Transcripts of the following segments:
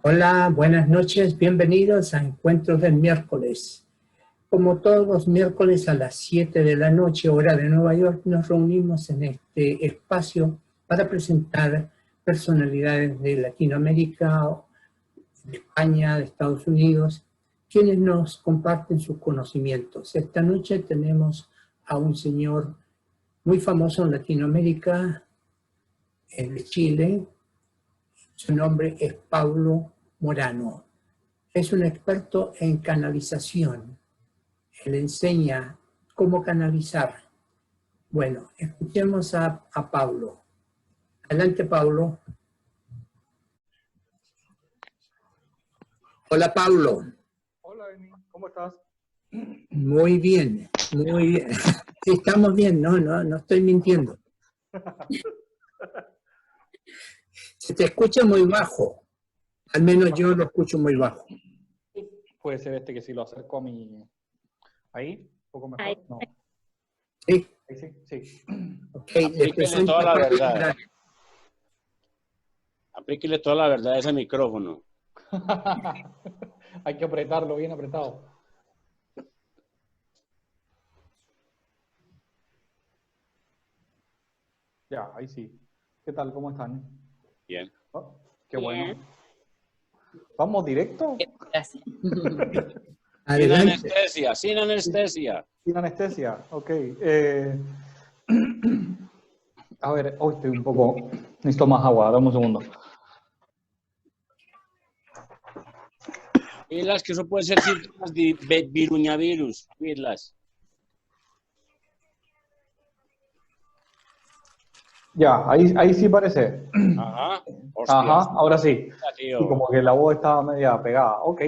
Hola, buenas noches, bienvenidos a Encuentros del Miércoles. Como todos los miércoles a las 7 de la noche, hora de Nueva York, nos reunimos en este espacio para presentar personalidades de Latinoamérica, de España, de Estados Unidos, quienes nos comparten sus conocimientos. Esta noche tenemos a un señor muy famoso en Latinoamérica, de Chile. Su nombre es Paulo Morano. Es un experto en canalización. Él enseña cómo canalizar. Bueno, escuchemos a Paulo. Adelante, Paulo. Hola, Paulo. Hola, Emi, ¿cómo estás? Muy bien, muy bien. Sí, estamos bien, no estoy mintiendo. Se te escucha muy bajo. Al menos yo lo escucho muy bajo. Puede ser que si lo acerco a mi... Ahí, un poco mejor. Ahí. No. Sí. Ahí sí, sí. Ok, les Aplíquele presento toda a la Pablo verdad. Morano. Aplíquele toda la verdad a ese micrófono. Hay que apretarlo bien apretado. Ya, ahí sí. ¿Qué tal? ¿Cómo están? Bien. Oh, qué Bien. bueno. ¿Vamos directo? Gracias. Sin Adelante. anestesia, sin anestesia. Sin anestesia. Ok. A ver, hoy estoy un poco... Necesito más agua, dame un segundo. Pilas, que eso puede ser síntomas de viruñavirus. Pilas. Ya, ahí sí parece. Ajá. Hostia. Ajá, ahora sí. Tío. Y como que la voz estaba media pegada. Ok.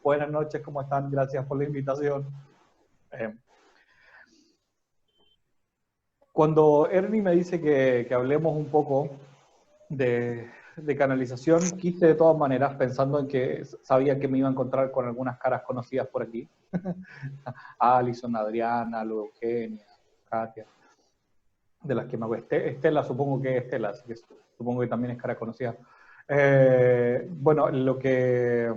Buenas noches, ¿cómo están? Gracias por la invitación. Cuando Ernie me dice que hablemos un poco de canalización, quise de todas maneras, pensando en que sabía que me iba a encontrar con algunas caras conocidas por aquí. Alison, Adriana, Eugenia, Katia, de las que me hago. Estela, supongo que es Estela, así que supongo que también es cara conocida. Bueno, lo que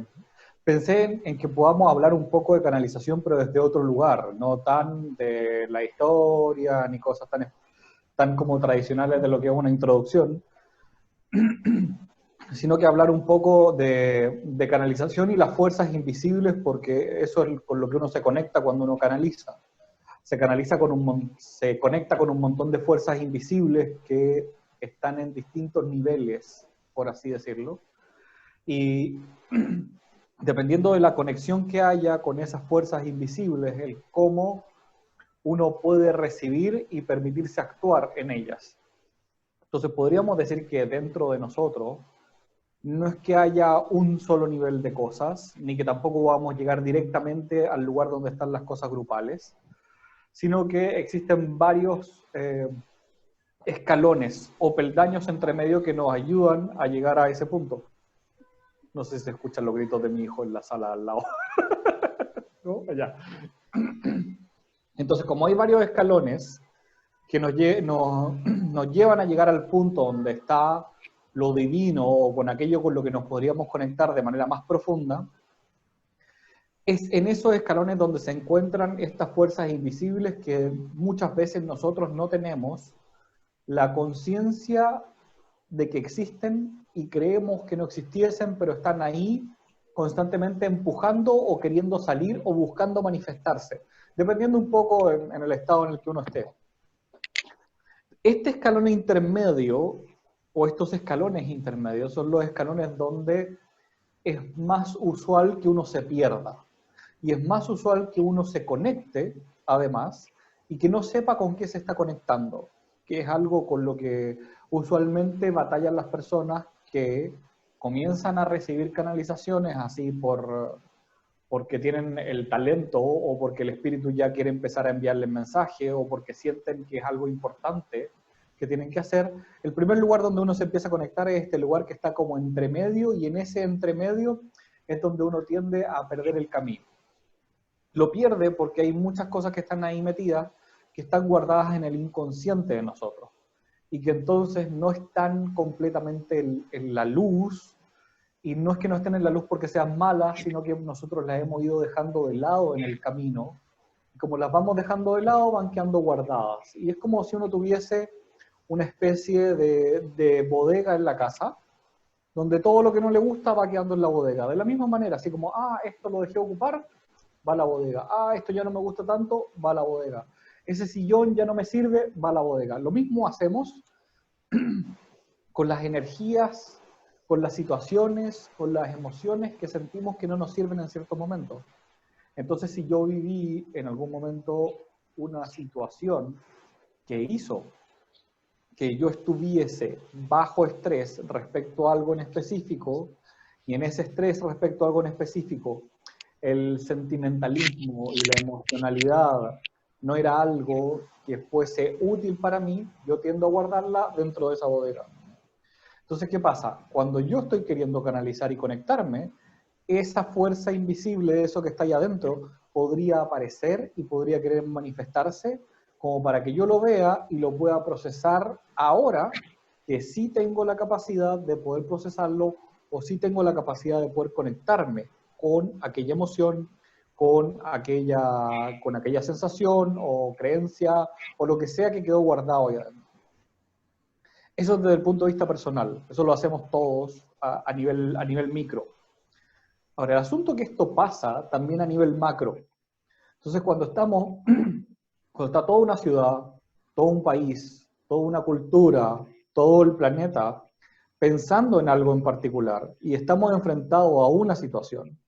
pensé en que podamos hablar un poco de canalización, pero desde otro lugar, no tan de la historia, ni cosas tan como tradicionales de lo que es una introducción, sino que hablar un poco de canalización y las fuerzas invisibles, porque eso es con lo que uno se conecta cuando uno canaliza. Se conecta con un montón de fuerzas invisibles que están en distintos niveles, por así decirlo. Y dependiendo de la conexión que haya con esas fuerzas invisibles, el cómo uno puede recibir y permitirse actuar en ellas. Entonces podríamos decir que dentro de nosotros no es que haya un solo nivel de cosas, ni que tampoco vamos a llegar directamente al lugar donde están las cosas grupales, sino que existen varios escalones o peldaños entre medio que nos ayudan a llegar a ese punto. No sé si se escuchan los gritos de mi hijo en la sala al lado. ¿No? Allá. Entonces, como hay varios escalones que nos llevan a llegar al punto donde está lo divino o con aquello con lo que nos podríamos conectar de manera más profunda, es en esos escalones donde se encuentran estas fuerzas invisibles que muchas veces nosotros no tenemos la conciencia de que existen y creemos que no existiesen, pero están ahí constantemente empujando o queriendo salir o buscando manifestarse, dependiendo un poco en el estado en el que uno esté. Este escalón intermedio, o estos escalones intermedios, son los escalones donde es más usual que uno se pierda. Y es más usual que uno se conecte, además, y que no sepa con qué se está conectando, que es algo con lo que usualmente batallan las personas que comienzan a recibir canalizaciones así porque tienen el talento o porque el espíritu ya quiere empezar a enviarles mensajes o porque sienten que es algo importante que tienen que hacer. El primer lugar donde uno se empieza a conectar es este lugar que está como entre medio, y en ese entre medio es donde uno tiende a perder el camino. Lo pierde porque hay muchas cosas que están ahí metidas, que están guardadas en el inconsciente de nosotros, y que entonces no están completamente en la luz, y no es que no estén en la luz porque sean malas, sino que nosotros las hemos ido dejando de lado en el camino. Y como las vamos dejando de lado, van quedando guardadas. Y es como si uno tuviese una especie de bodega en la casa, donde todo lo que no le gusta va quedando en la bodega. De la misma manera, así como, esto lo dejé ocupar, va a la bodega. Esto ya no me gusta tanto, va a la bodega. Ese sillón ya no me sirve, va a la bodega. Lo mismo hacemos con las energías, con las situaciones, con las emociones que sentimos que no nos sirven en ciertos momentos. Entonces, si yo viví en algún momento una situación que hizo que yo estuviese bajo estrés respecto a algo en específico, y en ese estrés respecto a algo en específico, el sentimentalismo y la emocionalidad no era algo que fuese útil para mí, yo tiendo a guardarla dentro de esa bodega. Entonces, ¿qué pasa? Cuando yo estoy queriendo canalizar y conectarme, esa fuerza invisible de eso que está ahí adentro podría aparecer y podría querer manifestarse como para que yo lo vea y lo pueda procesar ahora, que sí tengo la capacidad de poder procesarlo o sí tengo la capacidad de poder conectarme con aquella emoción, con aquella sensación o creencia o lo que sea que quedó guardado ahí adentro. Eso desde el punto de vista personal, eso lo hacemos todos a nivel micro. Ahora, el asunto es que esto pasa también a nivel macro. Entonces, cuando está toda una ciudad, todo un país, toda una cultura, todo el planeta, pensando en algo en particular, y estamos enfrentados a una situación,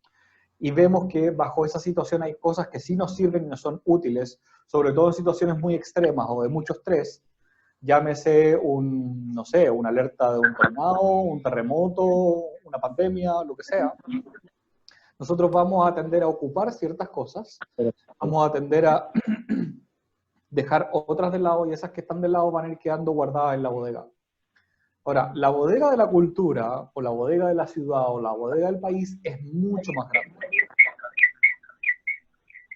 y vemos que bajo esa situación hay cosas que sí nos sirven y nos son útiles, sobre todo en situaciones muy extremas o de mucho estrés, llámese no sé, una alerta de un tornado, un terremoto, una pandemia, lo que sea. Nosotros vamos a tender a ocupar ciertas cosas, vamos a tender a dejar otras de lado y esas que están de lado van a ir quedando guardadas en la bodega. Ahora, la bodega de la cultura, o la bodega de la ciudad, o la bodega del país es mucho más grande.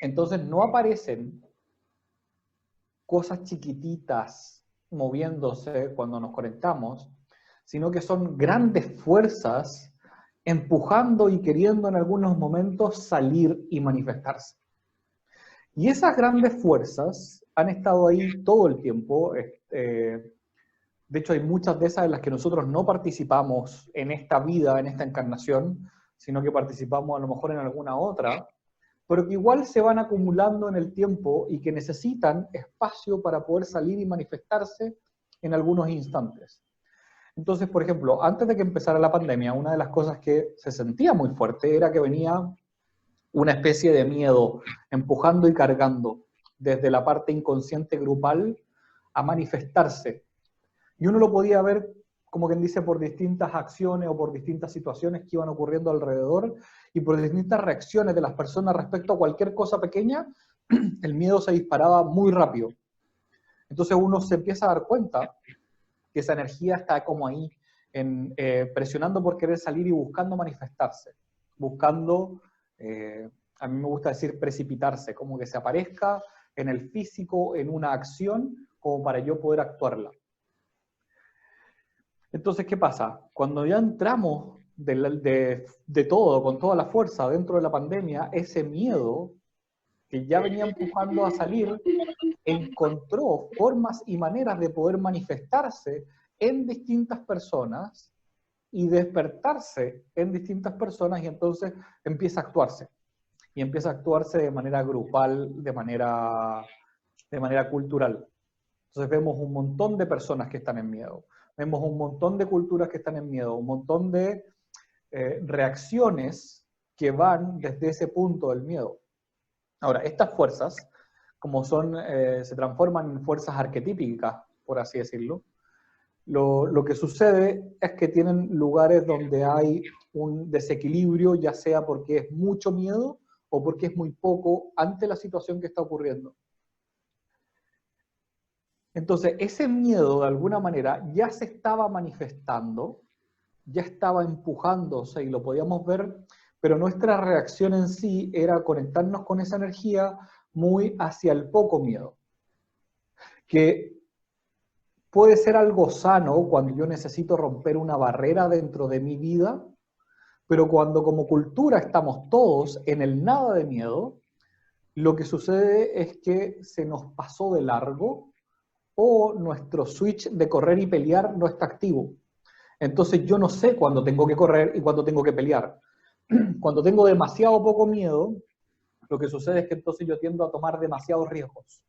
Entonces no aparecen cosas chiquititas moviéndose cuando nos conectamos, sino que son grandes fuerzas empujando y queriendo en algunos momentos salir y manifestarse. Y esas grandes fuerzas han estado ahí todo el tiempo. De hecho, hay muchas de esas en las que nosotros no participamos en esta vida, en esta encarnación, sino que participamos a lo mejor en alguna otra, pero que igual se van acumulando en el tiempo y que necesitan espacio para poder salir y manifestarse en algunos instantes. Entonces, por ejemplo, antes de que empezara la pandemia, una de las cosas que se sentía muy fuerte era que venía una especie de miedo empujando y cargando desde la parte inconsciente grupal a manifestarse. Y uno lo podía ver, como quien dice, por distintas acciones o por distintas situaciones que iban ocurriendo alrededor y por distintas reacciones de las personas respecto a cualquier cosa pequeña, el miedo se disparaba muy rápido. Entonces uno se empieza a dar cuenta que esa energía está como ahí, presionando por querer salir y buscando manifestarse, buscando, a mí me gusta decir precipitarse, como que se aparezca en el físico, en una acción, como para yo poder actuarla. Entonces, ¿qué pasa? Cuando ya entramos de todo, con toda la fuerza dentro de la pandemia, ese miedo que ya venía empujando a salir, encontró formas y maneras de poder manifestarse en distintas personas y despertarse en distintas personas, y entonces empieza a actuarse. Y empieza a actuarse de manera grupal, de manera cultural. Entonces vemos un montón de personas que están en miedo, vemos un montón de culturas que están en miedo, un montón de reacciones que van desde ese punto del miedo. Ahora, estas fuerzas, como se transforman en fuerzas arquetípicas, por así decirlo, lo que sucede es que tienen lugares donde hay un desequilibrio, ya sea porque es mucho miedo o porque es muy poco ante la situación que está ocurriendo. Entonces, ese miedo, de alguna manera, ya se estaba manifestando, ya estaba empujándose y lo podíamos ver, pero nuestra reacción en sí era conectarnos con esa energía muy hacia el poco miedo. Que puede ser algo sano cuando yo necesito romper una barrera dentro de mi vida, Pero cuando como cultura estamos todos en el nada de miedo, lo que sucede es que se nos pasó de largo o nuestro switch de correr y pelear no está activo. Entonces yo no sé cuándo tengo que correr y cuándo tengo que pelear. Cuando tengo demasiado poco miedo, lo que sucede es que entonces yo tiendo a tomar demasiados riesgos.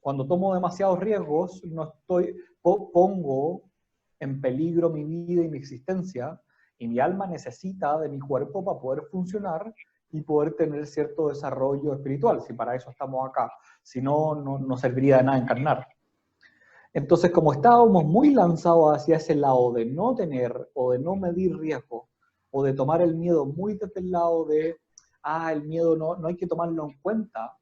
Cuando tomo demasiados riesgos, pongo en peligro mi vida y mi existencia, y mi alma necesita de mi cuerpo para poder funcionar y poder tener cierto desarrollo espiritual, si para eso estamos acá. Si no, no serviría de nada encarnar. Entonces, como estábamos muy lanzados hacia ese lado de no tener o de no medir riesgo, o de tomar el miedo muy desde el lado de, el miedo no hay que tomarlo en cuenta,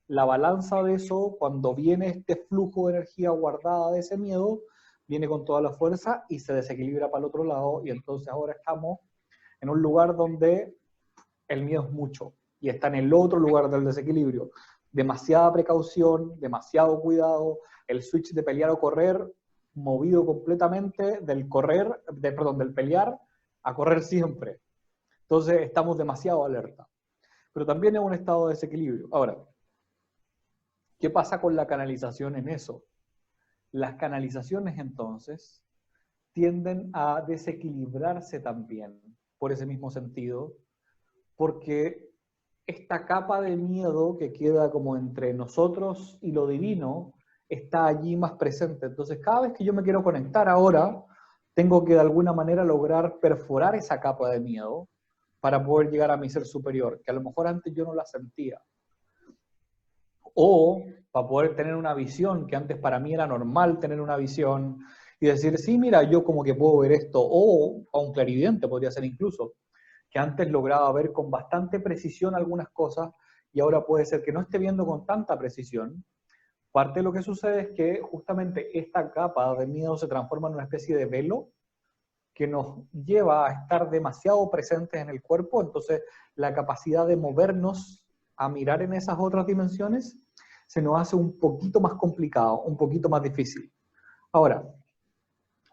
la balanza de eso, cuando viene este flujo de energía guardada de ese miedo, viene con toda la fuerza y se desequilibra para el otro lado, y entonces ahora estamos en un lugar donde el miedo es mucho, y está en el otro lugar del desequilibrio. Demasiada precaución, demasiado cuidado, el switch de pelear o correr, movido completamente del pelear a correr siempre. Entonces estamos demasiado alerta. Pero también es un estado de desequilibrio. Ahora, ¿qué pasa con la canalización en eso? Las canalizaciones entonces tienden a desequilibrarse también por ese mismo sentido, porque esta capa de miedo que queda como entre nosotros y lo divino está allí más presente. Entonces, cada vez que yo me quiero conectar ahora, tengo que de alguna manera lograr perforar esa capa de miedo para poder llegar a mi ser superior, que a lo mejor antes yo no la sentía. O para poder tener una visión, que antes para mí era normal tener una visión, y decir, sí, mira, yo como que puedo ver esto, o a un clarividente podría ser incluso, que antes lograba ver con bastante precisión algunas cosas, y ahora puede ser que no esté viendo con tanta precisión. Parte de lo que sucede es que justamente esta capa de miedo se transforma en una especie de velo que nos lleva a estar demasiado presentes en el cuerpo, entonces la capacidad de movernos a mirar en esas otras dimensiones se nos hace un poquito más complicado, un poquito más difícil. Ahora,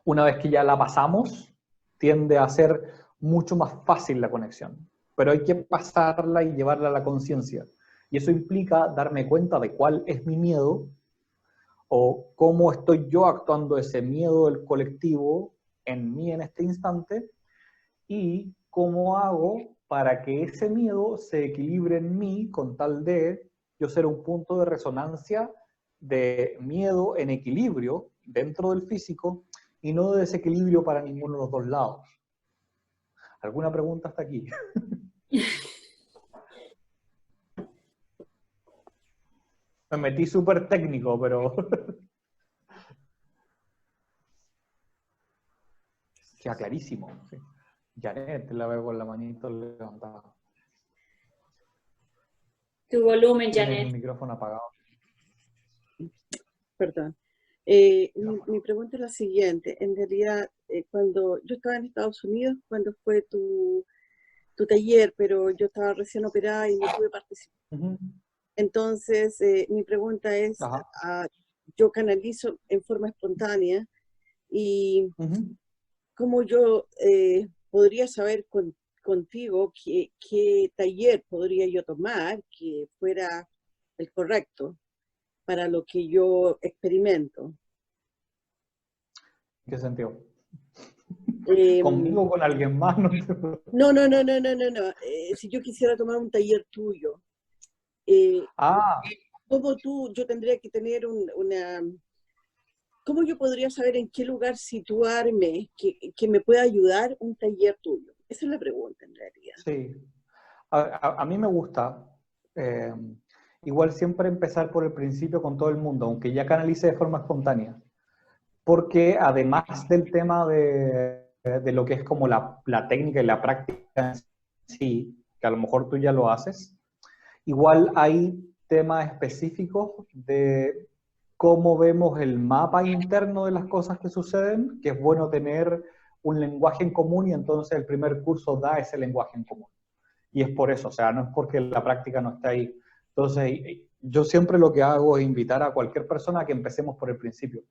una vez que ya la pasamos, tiende a ser mucho más fácil la conexión, pero hay que pasarla y llevarla a la conciencia. Y eso implica darme cuenta de cuál es mi miedo, o cómo estoy yo actuando ese miedo del colectivo en mí en este instante, y cómo hago para que ese miedo se equilibre en mí con tal de yo ser un punto de resonancia de miedo en equilibrio dentro del físico y no de desequilibrio para ninguno de los dos lados. ¿Alguna pregunta hasta aquí? Me metí súper técnico, pero... Queda clarísimo. Sí. Janet, la veo con la manito levantada. Tu volumen, Tienes Janet. el micrófono apagado. Perdón. Mi pregunta es la siguiente. En realidad, cuando yo estaba en Estados Unidos, cuando fue tu taller, pero yo estaba recién operada y no pude participar. Uh-huh. Entonces, mi pregunta es, yo canalizo en forma espontánea y uh-huh. ¿cómo yo podría saber contigo qué taller podría yo tomar que fuera el correcto para lo que yo experimento? ¿Qué sentido? ¿Conmigo o con alguien más? No. Si yo quisiera tomar un taller tuyo, ¿cómo yo tendría que tener ¿cómo yo podría saber en qué lugar situarme que me pueda ayudar un taller tuyo? Esa es la pregunta en realidad. Sí. A mí me gusta igual siempre empezar por el principio con todo el mundo, aunque ya canalice de forma espontánea. Porque además del tema de lo que es como la técnica y la práctica en sí, que a lo mejor tú ya lo haces, igual hay temas específicos de cómo vemos el mapa interno de las cosas que suceden, que es bueno tener un lenguaje en común, y entonces el primer curso da ese lenguaje en común. Y es por eso, o sea, no es porque la práctica no está ahí. Entonces, yo siempre lo que hago es invitar a cualquier persona a que empecemos por el principio.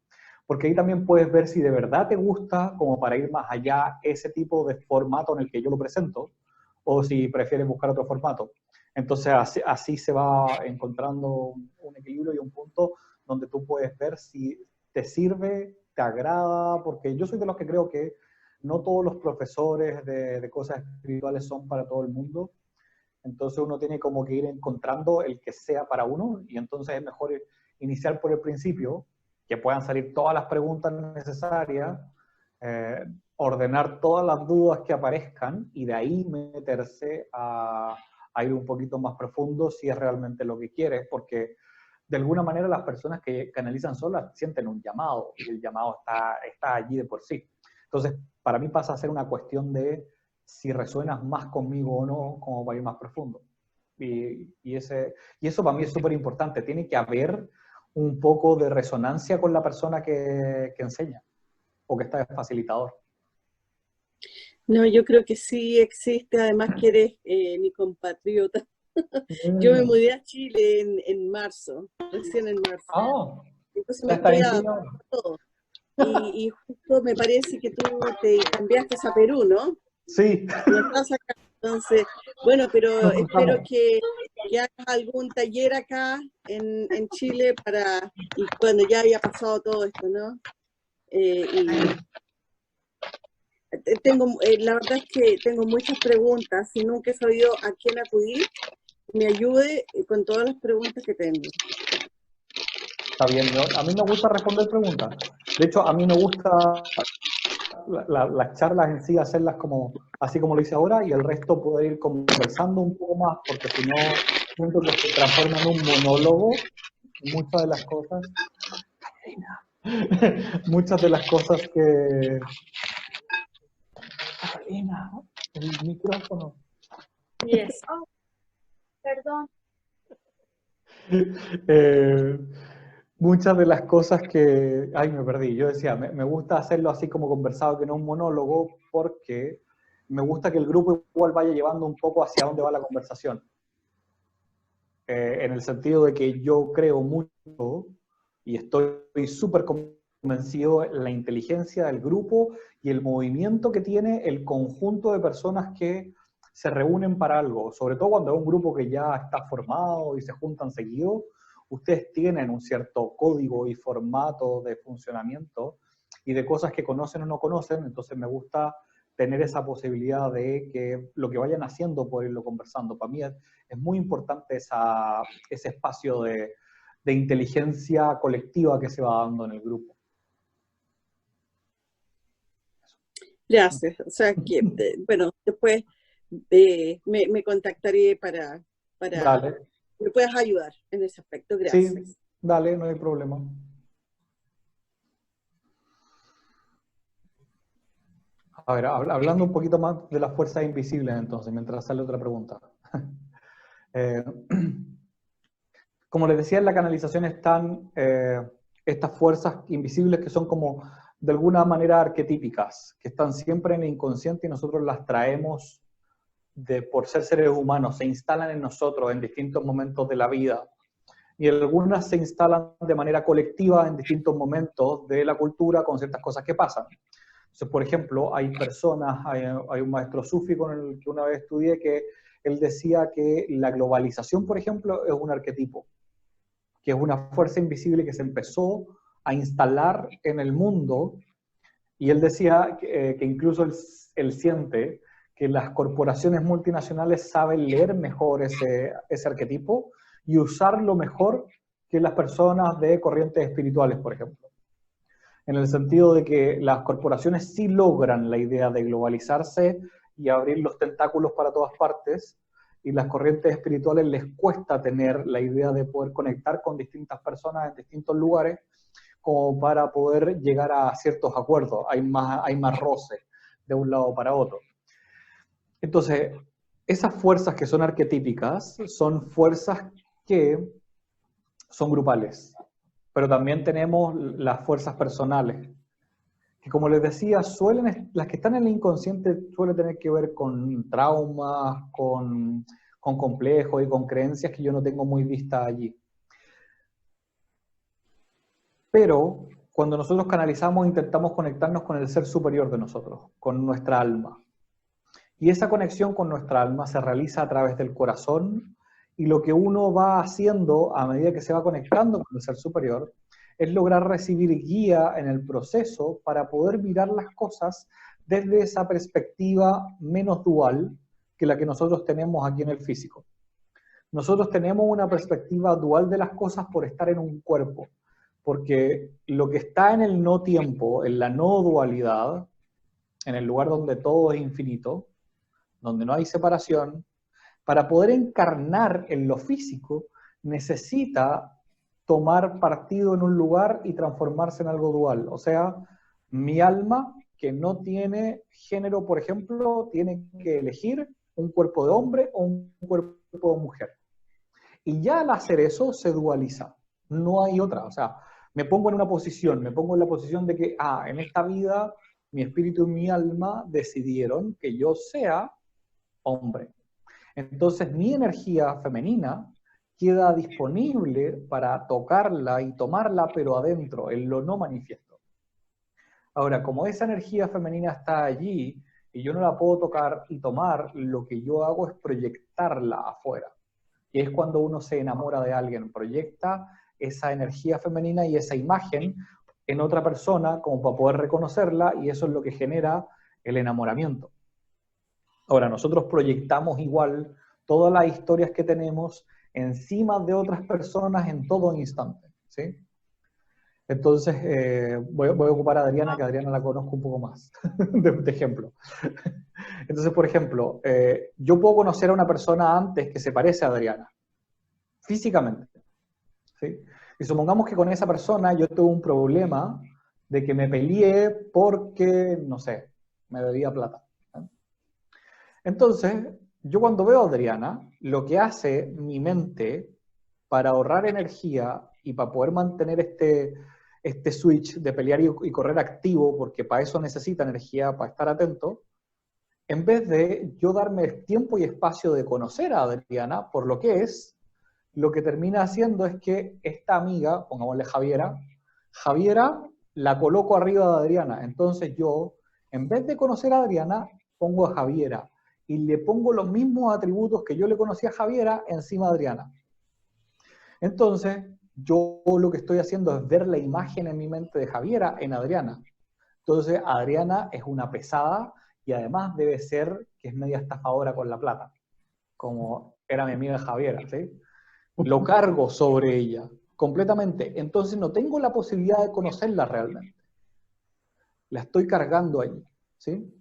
porque ahí también puedes ver si de verdad te gusta, como para ir más allá, ese tipo de formato en el que yo lo presento, o si prefieres buscar otro formato. Entonces así se va encontrando un equilibrio y un punto donde tú puedes ver si te sirve, te agrada, porque yo soy de los que creo que no todos los profesores de cosas espirituales son para todo el mundo. Entonces uno tiene como que ir encontrando el que sea para uno, y entonces es mejor iniciar por el principio, que puedan salir todas las preguntas necesarias, ordenar todas las dudas que aparezcan y de ahí meterse a ir un poquito más profundo si es realmente lo que quieres, porque de alguna manera las personas que canalizan solas sienten un llamado y el llamado está allí de por sí. Entonces, para mí pasa a ser una cuestión de si resuenas más conmigo o no, como para ir más profundo. Y eso para mí es súper importante. Tiene que haber un poco de resonancia con la persona que enseña o que está de facilitador. No, yo creo que sí existe, además que eres mi compatriota. Yo me mudé a Chile en marzo, recién en marzo. Ah, Entonces me ya está estoy en Chile adaptando ahora. a todo. Y justo me parece que tú te cambiaste a Perú, ¿no? Sí. No estás acá. Entonces, bueno, pero Nos espero cruzamos. que hagas algún taller acá en Chile y cuando ya haya pasado todo esto, ¿no? Y la verdad es que tengo muchas preguntas y nunca he sabido a quién acudir que me ayude con todas las preguntas que tengo. Está bien, a mí me gusta responder preguntas. De hecho, a mí me gusta las charlas en sí, hacerlas como, así como lo hice ahora, y el resto poder ir conversando un poco más, porque si no, siento que se transforma en un monólogo, muchas de las cosas, muchas de las cosas que... Catalina, el micrófono. Yes. Oh, perdón. Eh, muchas de las cosas que... Ay, me perdí. Yo decía, me gusta hacerlo así como conversado, que no un monólogo, porque me gusta que el grupo igual vaya llevando un poco hacia dónde va la conversación. En el sentido de que yo creo mucho y estoy súper convencido en la inteligencia del grupo y el movimiento que tiene el conjunto de personas que se reúnen para algo, sobre todo cuando es un grupo que ya está formado y se juntan seguido. Ustedes tienen un cierto código y formato de funcionamiento y de cosas que conocen o no conocen, entonces me gusta tener esa posibilidad de que lo que vayan haciendo por irlo conversando. Para mí es muy importante ese espacio de inteligencia colectiva que se va dando en el grupo. Gracias. O sea que, bueno, después me contactaré para Dale. que me puedas ayudar en ese aspecto. Sí, Gracias. dale, no hay problema. A ver, hablando un poquito más de las fuerzas invisibles entonces, mientras sale otra pregunta. Eh, como les decía, en la canalización están estas fuerzas invisibles que son como de alguna manera arquetípicas, que están siempre en el inconsciente y nosotros las traemos por ser seres humanos, se instalan en nosotros en distintos momentos de la vida. Y algunas se instalan de manera colectiva en distintos momentos de la cultura con ciertas cosas que pasan. Entonces, por ejemplo, hay personas, hay un maestro sufi con el que una vez estudié que él decía que la globalización, por ejemplo, es un arquetipo, que es una fuerza invisible que se empezó a instalar en el mundo, y él decía que incluso él siente que las corporaciones multinacionales saben leer mejor ese arquetipo y usarlo mejor que las personas de corrientes espirituales, por ejemplo. En el sentido de que las corporaciones sí logran la idea de globalizarse y abrir los tentáculos para todas partes, y las corrientes espirituales les cuesta tener la idea de poder conectar con distintas personas en distintos lugares como para poder llegar a ciertos acuerdos. Hay más roce de un lado para otro. Entonces, esas fuerzas que son arquetípicas son fuerzas que son grupales, pero también tenemos las fuerzas personales, que como les decía, las que están en el inconsciente suelen tener que ver con traumas, con complejos y con creencias que yo no tengo muy vistas allí. Pero cuando nosotros canalizamos, intentamos conectarnos con el ser superior de nosotros, con nuestra alma. Y esa conexión con nuestra alma se realiza a través del corazón, y lo que uno va haciendo a medida que se va conectando con el ser superior es lograr recibir guía en el proceso para poder mirar las cosas desde esa perspectiva menos dual que la que nosotros tenemos aquí en el físico. Nosotros tenemos una perspectiva dual de las cosas por estar en un cuerpo, porque lo que está en el no tiempo, en la no dualidad, en el lugar donde todo es infinito, donde no hay separación, para poder encarnar en lo físico, necesita tomar partido en un lugar y transformarse en algo dual. O sea, mi alma, que no tiene género, por ejemplo, tiene que elegir un cuerpo de hombre o un cuerpo de mujer. Y ya al hacer eso, se dualiza. No hay otra. O sea, me pongo en una posición, me pongo en la posición de que, en esta vida, mi espíritu y mi alma decidieron que yo sea hombre. Entonces mi energía femenina queda disponible para tocarla y tomarla, pero adentro, en lo no manifiesto. Ahora, como esa energía femenina está allí y yo no la puedo tocar y tomar, lo que yo hago es proyectarla afuera. Y es cuando uno se enamora de alguien, proyecta esa energía femenina y esa imagen en otra persona como para poder reconocerla, y eso es lo que genera el enamoramiento. Ahora, nosotros proyectamos igual todas las historias que tenemos encima de otras personas en todo instante, ¿sí? Entonces, voy a ocupar a Adriana, que Adriana la conozco un poco más, de ejemplo. Entonces, por ejemplo, yo puedo conocer a una persona antes que se parece a Adriana, físicamente, ¿sí? Y supongamos que con esa persona yo tuve un problema de que me peleé porque, no sé, me debía plata. Entonces, yo cuando veo a Adriana, lo que hace mi mente para ahorrar energía y para poder mantener este switch de pelear y correr activo, porque para eso necesita energía, para estar atento, en vez de yo darme el tiempo y espacio de conocer a Adriana por lo que es, lo que termina haciendo es que esta amiga, pongámosle Javiera la coloco arriba de Adriana. Entonces yo, en vez de conocer a Adriana, pongo a Javiera y le pongo los mismos atributos que yo le conocí a Javiera encima de Adriana. Entonces, yo lo que estoy haciendo es ver la imagen en mi mente de Javiera en Adriana. Entonces, Adriana es una pesada y además debe ser que es media estafadora con la plata, como era mi amiga Javiera, ¿sí? Lo cargo sobre ella completamente. Entonces, no tengo la posibilidad de conocerla realmente. La estoy cargando allí, ¿sí?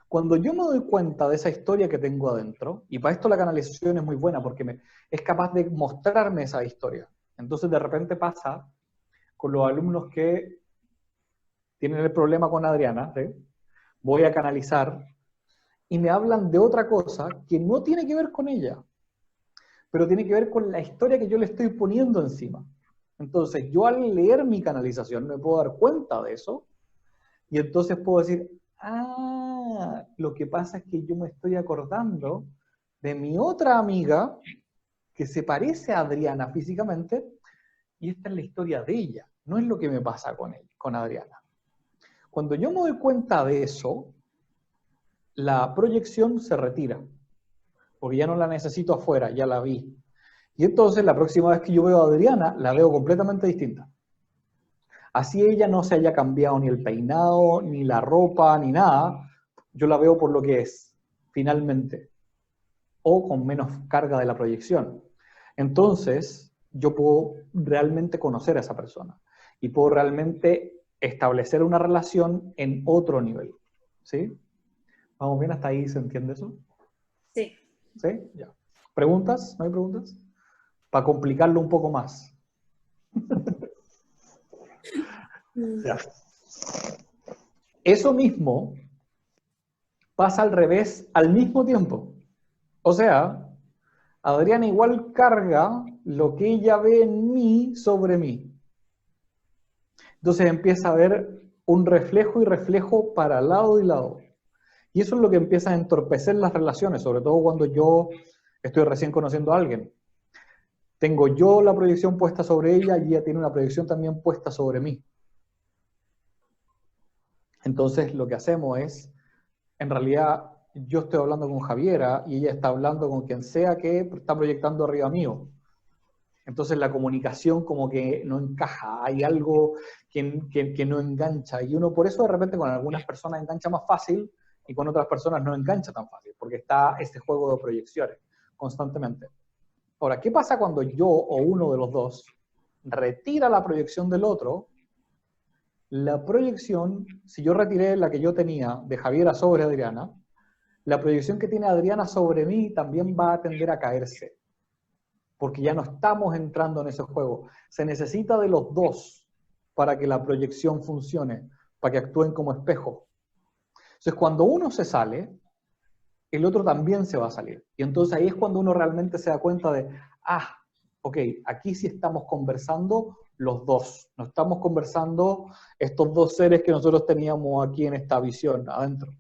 Cuando yo me doy cuenta de esa historia que tengo adentro, y para esto la canalización es muy buena porque es capaz de mostrarme esa historia. Entonces de repente pasa con los alumnos que tienen el problema con Adriana, ¿sí? Voy a canalizar y me hablan de otra cosa que no tiene que ver con ella, pero tiene que ver con la historia que yo le estoy poniendo encima. Entonces yo al leer mi canalización me puedo dar cuenta de eso y entonces puedo decir, lo que pasa es que yo me estoy acordando de mi otra amiga que se parece a Adriana físicamente, y esta es la historia de ella, no es lo que me pasa con Adriana. Cuando yo me doy cuenta de eso, la proyección se retira, porque ya no la necesito afuera, ya la vi. Y entonces la próxima vez que yo veo a Adriana, la veo completamente distinta. Así ella no se haya cambiado ni el peinado, ni la ropa, ni nada, yo la veo por lo que es, finalmente, o con menos carga de la proyección. Entonces, yo puedo realmente conocer a esa persona y puedo realmente establecer una relación en otro nivel, ¿sí? ¿Vamos bien hasta ahí? ¿Se entiende eso? Sí. ¿Sí? Ya. ¿Preguntas? ¿No hay preguntas? Para complicarlo un poco más. Ya. Eso mismo pasa al revés al mismo tiempo. O sea, Adriana igual carga lo que ella ve en mí sobre mí. Entonces empieza a haber un reflejo y reflejo para lado y lado. Y eso es lo que empieza a entorpecer las relaciones, sobre todo cuando yo estoy recién conociendo a alguien. Tengo yo la proyección puesta sobre ella y ella tiene una proyección también puesta sobre mí. Entonces lo que hacemos es, en realidad, yo estoy hablando con Javiera y ella está hablando con quien sea que está proyectando arriba mío. Entonces la comunicación como que no encaja, hay algo que no engancha. Y uno por eso de repente con algunas personas engancha más fácil y con otras personas no engancha tan fácil, porque está este juego de proyecciones constantemente. Ahora, ¿qué pasa cuando yo o uno de los dos retira la proyección del otro? La proyección, si yo retiré la que yo tenía de Javiera sobre Adriana, la proyección que tiene Adriana sobre mí también va a tender a caerse, porque ya no estamos entrando en ese juego. Se necesita de los dos para que la proyección funcione, para que actúen como espejo. Entonces, cuando uno se sale, el otro también se va a salir. Y entonces ahí es cuando uno realmente se da cuenta de, ok, aquí sí estamos conversando los dos. No estamos conversando estos dos seres que nosotros teníamos aquí en esta visión adentro.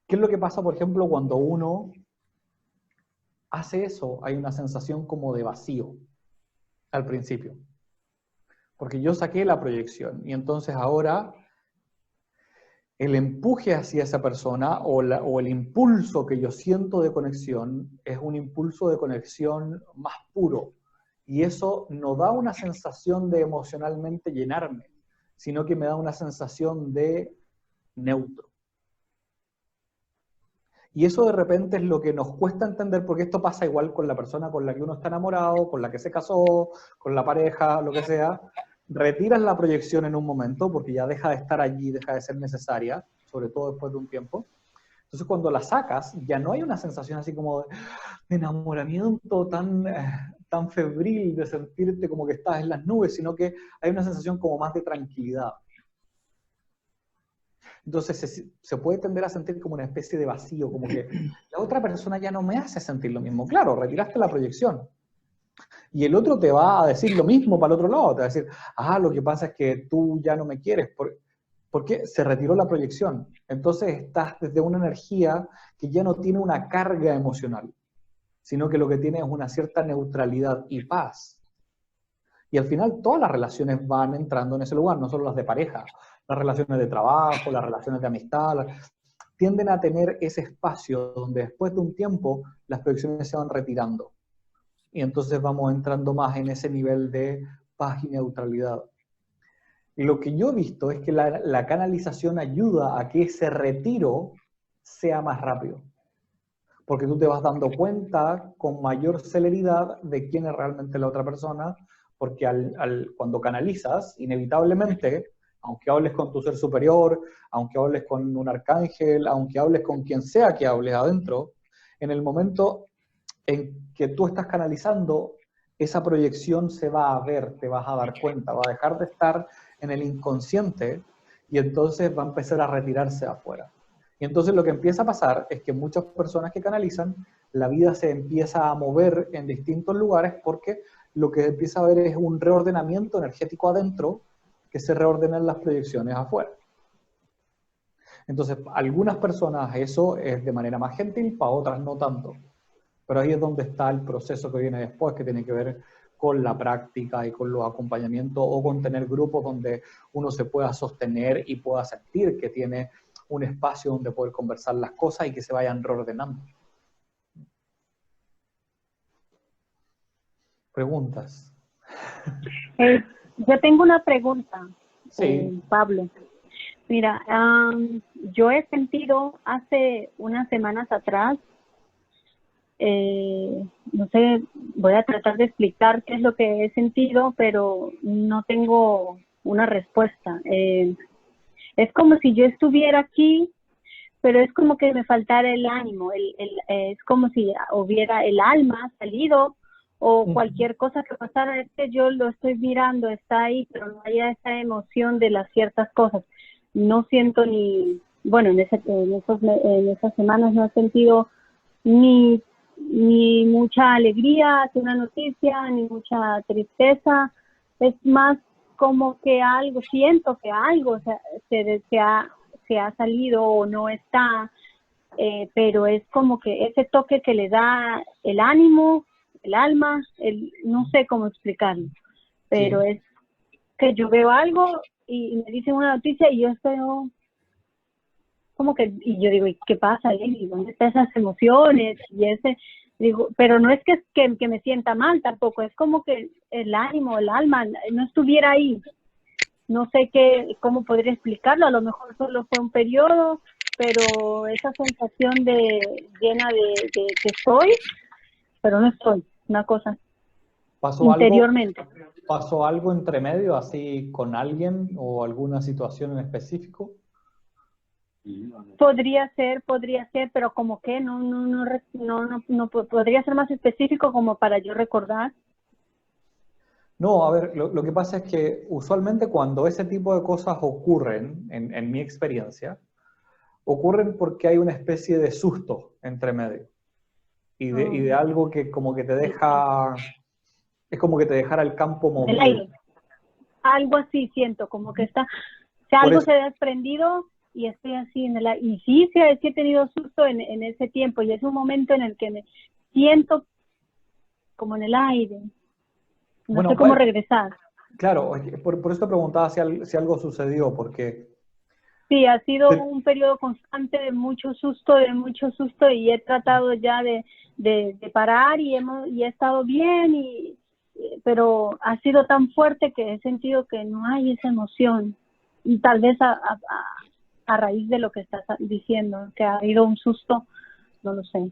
¿Qué es lo que pasa, por ejemplo, cuando uno hace eso? Hay una sensación como de vacío al principio. Porque yo saqué la proyección y entonces ahora el empuje hacia esa persona o el impulso que yo siento de conexión es un impulso de conexión más puro. Y eso no da una sensación de emocionalmente llenarme, sino que me da una sensación de neutro. Y eso de repente es lo que nos cuesta entender, porque esto pasa igual con la persona con la que uno está enamorado, con la que se casó, con la pareja, lo que sea. Retiras la proyección en un momento, porque ya deja de estar allí, deja de ser necesaria, sobre todo después de un tiempo. Entonces cuando la sacas, ya no hay una sensación así como de enamoramiento tan febril, de sentirte como que estás en las nubes, sino que hay una sensación como más de tranquilidad. Entonces se puede tender a sentir como una especie de vacío, como que la otra persona ya no me hace sentir lo mismo. Claro, retiraste la proyección. Y el otro te va a decir lo mismo para el otro lado, te va a decir, lo que pasa es que tú ya no me quieres, porque se retiró la proyección. Entonces estás desde una energía que ya no tiene una carga emocional, sino que lo que tiene es una cierta neutralidad y paz. Y al final todas las relaciones van entrando en ese lugar, no solo las de pareja, las relaciones de trabajo, las relaciones de amistad, tienden a tener ese espacio donde después de un tiempo las proyecciones se van retirando. Y entonces vamos entrando más en ese nivel de paz y neutralidad. Y lo que yo he visto es que la canalización ayuda a que ese retiro sea más rápido. Porque tú te vas dando cuenta con mayor celeridad de quién es realmente la otra persona, porque cuando canalizas, inevitablemente, aunque hables con tu ser superior, aunque hables con un arcángel, aunque hables con quien sea que hables adentro, en el momento en que tú estás canalizando, esa proyección se va a ver, te vas a dar cuenta, va a dejar de estar en el inconsciente y entonces va a empezar a retirarse afuera. Y entonces lo que empieza a pasar es que muchas personas que canalizan, la vida se empieza a mover en distintos lugares porque lo que empieza a haber es un reordenamiento energético adentro que se reordenan las proyecciones afuera. Entonces, para algunas personas eso es de manera más gentil, para otras no tanto. Pero ahí es donde está el proceso que viene después, que tiene que ver con la práctica y con los acompañamientos o con tener grupos donde uno se pueda sostener y pueda sentir que tiene un espacio donde poder conversar las cosas y que se vayan reordenando. ¿Preguntas? Yo tengo una pregunta, Sí. Pablo. Mira, yo he sentido hace unas semanas atrás, no sé, voy a tratar de explicar qué es lo que he sentido, pero no tengo una respuesta. Es como si yo estuviera aquí, pero es como que me faltara el ánimo, es como si hubiera el alma salido o cualquier cosa que pasara. Es que yo lo estoy mirando, está ahí, pero no hay esa emoción de las ciertas cosas. No siento ni, bueno, en esas semanas no he sentido ni mucha alegría hacia una noticia, ni mucha tristeza. Es más como que algo, siento que algo se ha salido o no está, pero es como que ese toque que le da el ánimo, el alma, no sé cómo explicarlo, pero sí. Es que yo veo algo y me dicen una noticia y yo estoy como que, y yo digo, ¿y qué pasa, Eli? ¿Dónde están esas emociones? Y digo, pero no es que me sienta mal tampoco, es como que el ánimo, el alma no estuviera ahí. No sé cómo podría explicarlo, a lo mejor solo fue un periodo, pero esa sensación llena de que estoy, pero no estoy, una cosa ¿Pasó interiormente. pasó algo entre medio, así con alguien o alguna situación en específico? Podría ser, pero como que no podría ser más específico como para yo recordar. No, a ver, lo que pasa es que usualmente cuando ese tipo de cosas ocurren, en mi experiencia, ocurren porque hay una especie de susto entre medio y de algo que como que te deja, es como que te dejara el campo El movido. aire. Algo así siento, como que o sea, Por algo eso, se ha desprendido y estoy así en el aire. Y sí, es que he tenido susto en ese tiempo y es un momento en el que me siento como en el aire. No sé bueno, cómo regresar. claro, por eso te preguntaba si algo sucedió, porque Sí, ha sido te- un periodo constante de mucho susto y he tratado ya de parar y he estado bien, pero ha sido tan fuerte que he sentido que no hay esa emoción. Y tal vez a raíz de lo que estás diciendo, que ha habido un susto, no lo sé.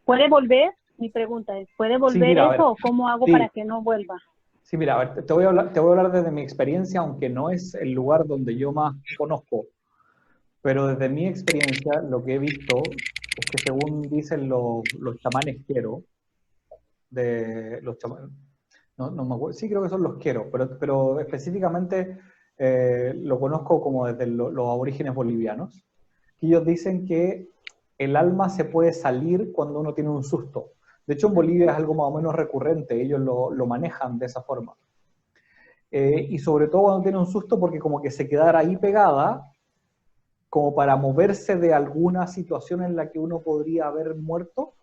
¿Puede volver? Mi pregunta es, ¿puede sí, volver mira, a ver, eso o cómo hago para sí, que no vuelva? sí, mira, a ver, te voy a hablar desde mi experiencia, aunque no es el lugar donde yo más conozco, pero desde mi experiencia lo que he visto es que según dicen los chamanes quiero, de los chamanes, no me acuerdo, sí creo que son los quiero, pero específicamente lo conozco como desde los aborígenes bolivianos, que ellos dicen que el alma se puede salir cuando uno tiene un susto. De hecho, en Bolivia es algo más o menos recurrente, ellos lo manejan de esa forma. Y sobre todo cuando tiene un susto, porque como que se quedara ahí pegada, como para moverse de alguna situación en la que uno podría haber muerto,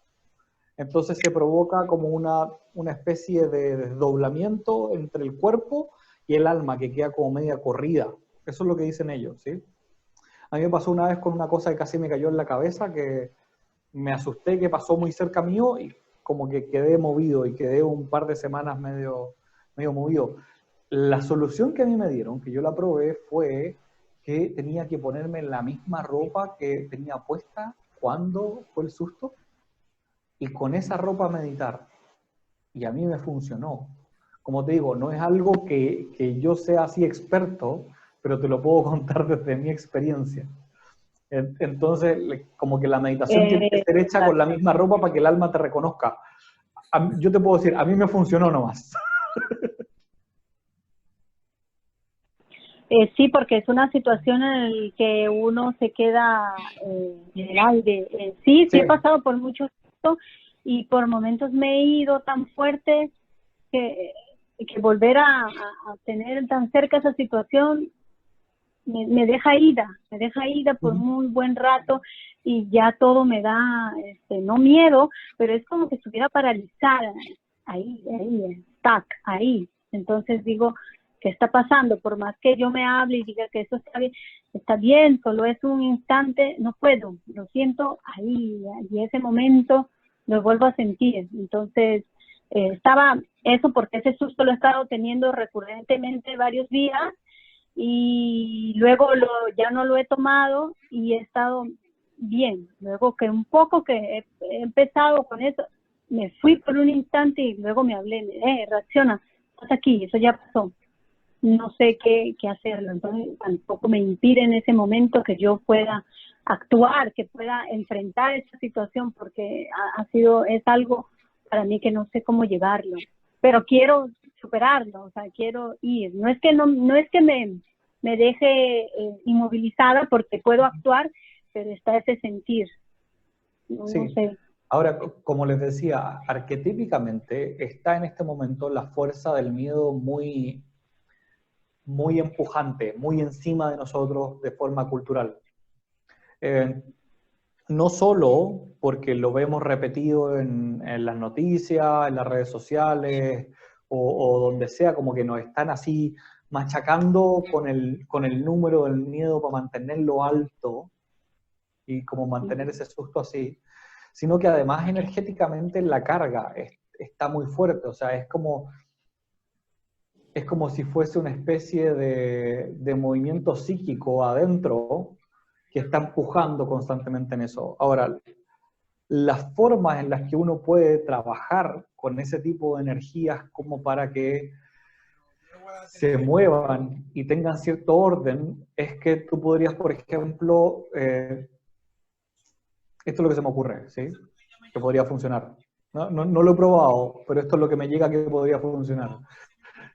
entonces se provoca como una especie de desdoblamiento entre el cuerpo y el alma, que queda como media corrida. Eso es lo que dicen ellos, ¿sí? A mí me pasó una vez con una cosa que casi me cayó en la cabeza, que me asusté, que pasó muy cerca mío y como que quedé movido y quedé un par de semanas medio movido. La solución que a mí me dieron, que yo la probé, fue que tenía que ponerme la misma ropa que tenía puesta cuando fue el susto y con esa ropa meditar. Y a mí me funcionó. Como te digo, no es algo que yo sea así experto, pero te lo puedo contar desde mi experiencia. Entonces, como que la meditación tiene que ser hecha con la misma ropa para que el alma te reconozca. Yo te puedo decir, a mí me funcionó nomás. Sí, porque es una situación en la que uno se queda en el aire. Sí, he Sí, pasado por mucho susto y por momentos me he ido tan fuerte que volver a tener tan cerca esa situación me deja ida por muy buen rato y ya todo me da, no miedo, pero es como que estuviera paralizada, stuck, ahí. Entonces digo, ¿qué está pasando? Por más que yo me hable y diga que eso está bien, solo es un instante, no puedo, lo siento ahí, y ese momento lo vuelvo a sentir. Entonces, estaba eso porque ese susto lo he estado teniendo recurrentemente varios días y luego ya no lo he tomado y he estado bien. Luego que un poco que he empezado con eso, me fui por un instante y luego me hablé, reacciona, estás aquí, eso ya pasó. No sé qué hacerlo, entonces tampoco me impide en ese momento que yo pueda actuar, que pueda enfrentar esa situación, porque es algo para mí que no sé cómo llevarlo, pero quiero superarlo, o sea, quiero ir. No es que me deje inmovilizada porque puedo actuar, pero está ese sentir, no sí. sé. Ahora, como les decía, arquetípicamente está en este momento la fuerza del miedo muy, muy empujante, muy encima de nosotros de forma cultural. Eh, no solo porque lo vemos repetido en las noticias, en las redes sociales, o donde sea, como que nos están así machacando con el número del miedo para mantenerlo alto y como mantener ese susto así, sino que además energéticamente la carga está muy fuerte, o sea, es como si fuese una especie de movimiento psíquico adentro que está empujando constantemente en eso. Ahora, las formas en las que uno puede trabajar con ese tipo de energías como para que se muevan y tengan cierto orden, es que tú podrías, por ejemplo, esto es lo que se me ocurre, ¿sí? Que podría funcionar. No lo he probado, pero esto es lo que me llega que podría funcionar.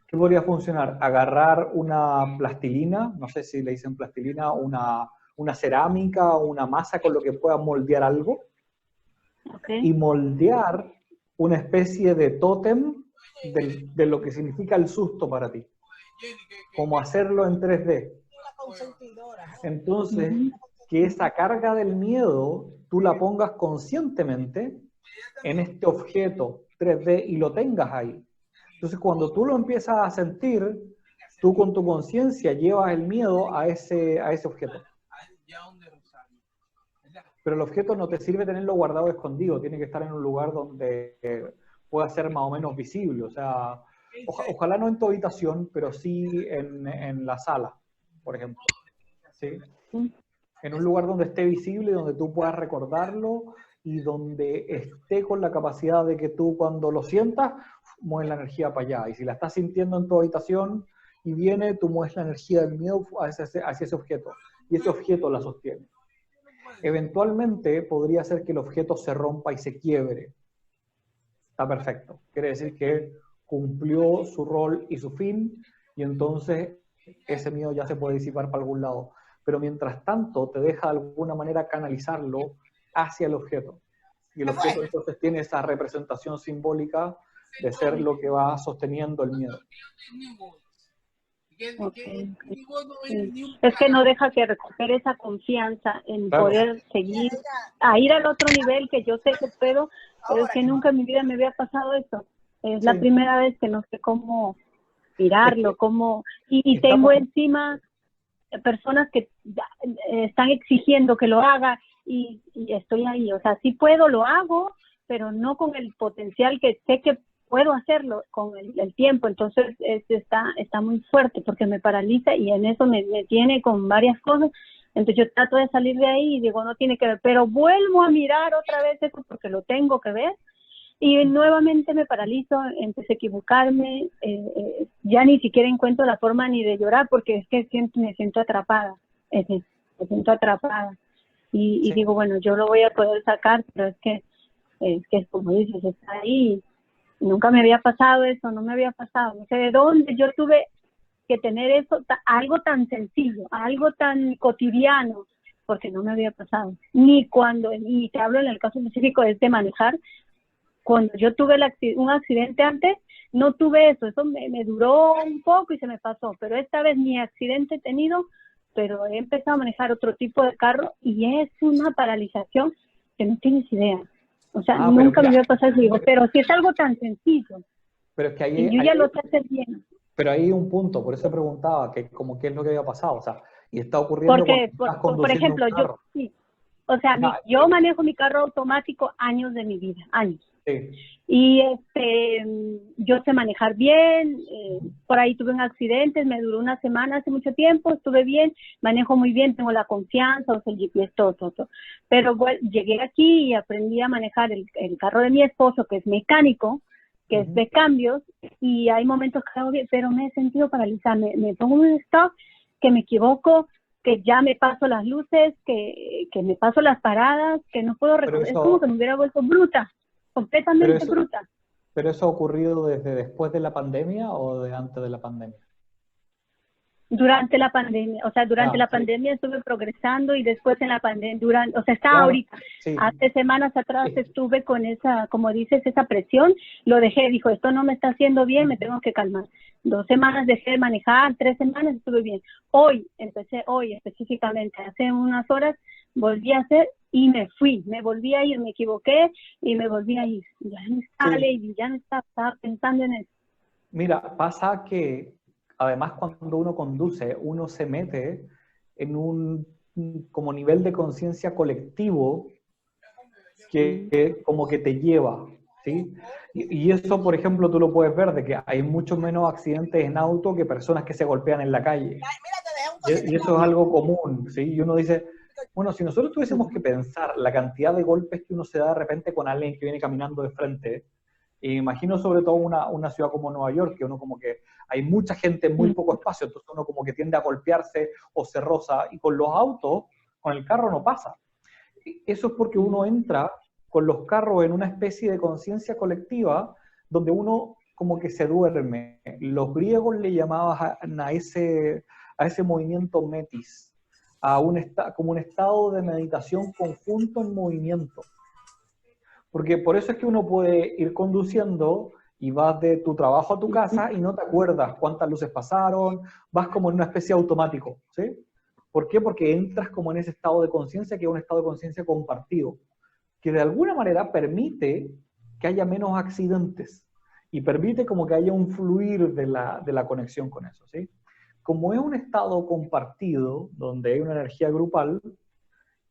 ¿Qué podría funcionar? Agarrar una plastilina, no sé si le dicen plastilina, una cerámica o una masa con lo que pueda moldear algo, y moldear una especie de tótem de lo que significa el susto para ti. Como hacerlo en 3D. Entonces, que esa carga del miedo tú la pongas conscientemente en este objeto 3D y lo tengas ahí. Entonces, cuando tú lo empiezas a sentir, tú con tu conciencia llevas el miedo a ese objeto. Pero el objeto no te sirve tenerlo guardado escondido, tiene que estar en un lugar donde pueda ser más o menos visible. O sea, ojalá no en tu habitación, pero sí en la sala, por ejemplo. ¿Sí? En un lugar donde esté visible, donde tú puedas recordarlo y donde esté con la capacidad de que tú cuando lo sientas, mueves la energía para allá. Y si la estás sintiendo en tu habitación y viene, tú mueves la energía del miedo hacia ese objeto. Y ese objeto la sostiene. Eventualmente podría ser que el objeto se rompa y se quiebre. Está perfecto. Quiere decir que cumplió su rol y su fin, y entonces ese miedo ya se puede disipar para algún lado. Pero mientras tanto te deja de alguna manera canalizarlo hacia el objeto. Y el objeto entonces tiene esa representación simbólica de ser lo que va sosteniendo el miedo. Okay. Sí. Es que no deja que recupere esa confianza en poder seguir, a ir al otro nivel que yo sé que puedo, pero es que nunca en mi vida me había pasado eso. Es la primera vez que no sé cómo mirarlo, y tengo encima personas que están exigiendo que lo haga y estoy ahí. O sea, sí puedo, lo hago, pero no con el potencial que sé que puedo hacerlo con el tiempo. Entonces está muy fuerte porque me paraliza y en eso me tiene con varias cosas. Entonces yo trato de salir de ahí y digo, no tiene que ver, pero vuelvo a mirar otra vez eso porque lo tengo que ver. Y nuevamente me paralizo, empecé a equivocarme, ya ni siquiera encuentro la forma ni de llorar porque es que siempre me siento atrapada, y digo, bueno, yo lo voy a poder sacar, pero es que como dices, está ahí, nunca me había pasado eso, no me había pasado, no sé de dónde yo tuve que tener eso, algo tan sencillo, algo tan cotidiano, porque no me había pasado, ni te hablo en el caso específico de manejar. Cuando yo tuve un accidente antes, no tuve eso me duró un poco y se me pasó, pero esta vez ni accidente he tenido, pero he empezado a manejar otro tipo de carro y es una paralización que no tienes idea. O sea, nunca me había pasado eso, digo, pero si es algo tan sencillo, pero es que ahí, y yo ya lo sé hacer bien. Pero ahí hay un punto, por eso preguntaba, que como qué es lo que había pasado, o sea, y está ocurriendo Porque, cuando estás conduciendo por ejemplo, un carro. O sea, yo manejo mi carro automático años de mi vida, años. Sí. Y yo sé manejar bien, por ahí tuve un accidente, me duró una semana hace mucho tiempo, estuve bien, manejo muy bien, tengo la confianza, uso el GPS, todo. Pero bueno, llegué aquí y aprendí a manejar el carro de mi esposo, que es mecánico, que es de cambios, y hay momentos que hago bien, pero me he sentido paralizada, me pongo en un stop, que me equivoco, que ya me paso las luces, que me paso las paradas, que no puedo recordar, es como que me hubiera vuelto bruta. Completamente bruta. ¿Pero eso ha ocurrido desde después de la pandemia o de antes de la pandemia? Durante la pandemia, o sea, durante la pandemia estuve progresando y después en la pandemia, está ahorita. Sí. Hace semanas atrás estuve con esa, como dices, esa presión, lo dejé, dijo, esto no me está haciendo bien, me tengo que calmar. 2 semanas dejé de manejar, 3 semanas estuve bien. Empecé hoy específicamente, hace unas horas, volví a hacer y me volví a ir, me equivoqué y me volví a ir. Ya no sale y ya no estaba pensando en eso. Mira, pasa que además cuando uno conduce, uno se mete en un como nivel de conciencia colectivo que como que te lleva, ¿sí? Y eso, por ejemplo, tú lo puedes ver, de que hay mucho menos accidentes en auto que personas que se golpean en la calle. Y eso es algo común, ¿sí? Y uno dice, bueno, si nosotros tuviésemos que pensar la cantidad de golpes que uno se da de repente con alguien que viene caminando de frente, e imagino sobre todo una ciudad como Nueva York, que uno como que hay mucha gente en muy poco espacio, entonces uno como que tiende a golpearse o se roza, y con los autos, con el carro no pasa. Eso es porque uno entra con los carros en una especie de conciencia colectiva donde uno como que se duerme. Los griegos le llamaban a ese movimiento metis, como un estado de meditación conjunto en movimiento. Porque por eso es que uno puede ir conduciendo y vas de tu trabajo a tu casa y no te acuerdas cuántas luces pasaron, vas como en una especie de automático, ¿sí? ¿Por qué? Porque entras como en ese estado de conciencia, que es un estado de conciencia compartido, que de alguna manera permite que haya menos accidentes y permite como que haya un fluir de la conexión con eso, ¿sí? Como es un estado compartido, donde hay una energía grupal,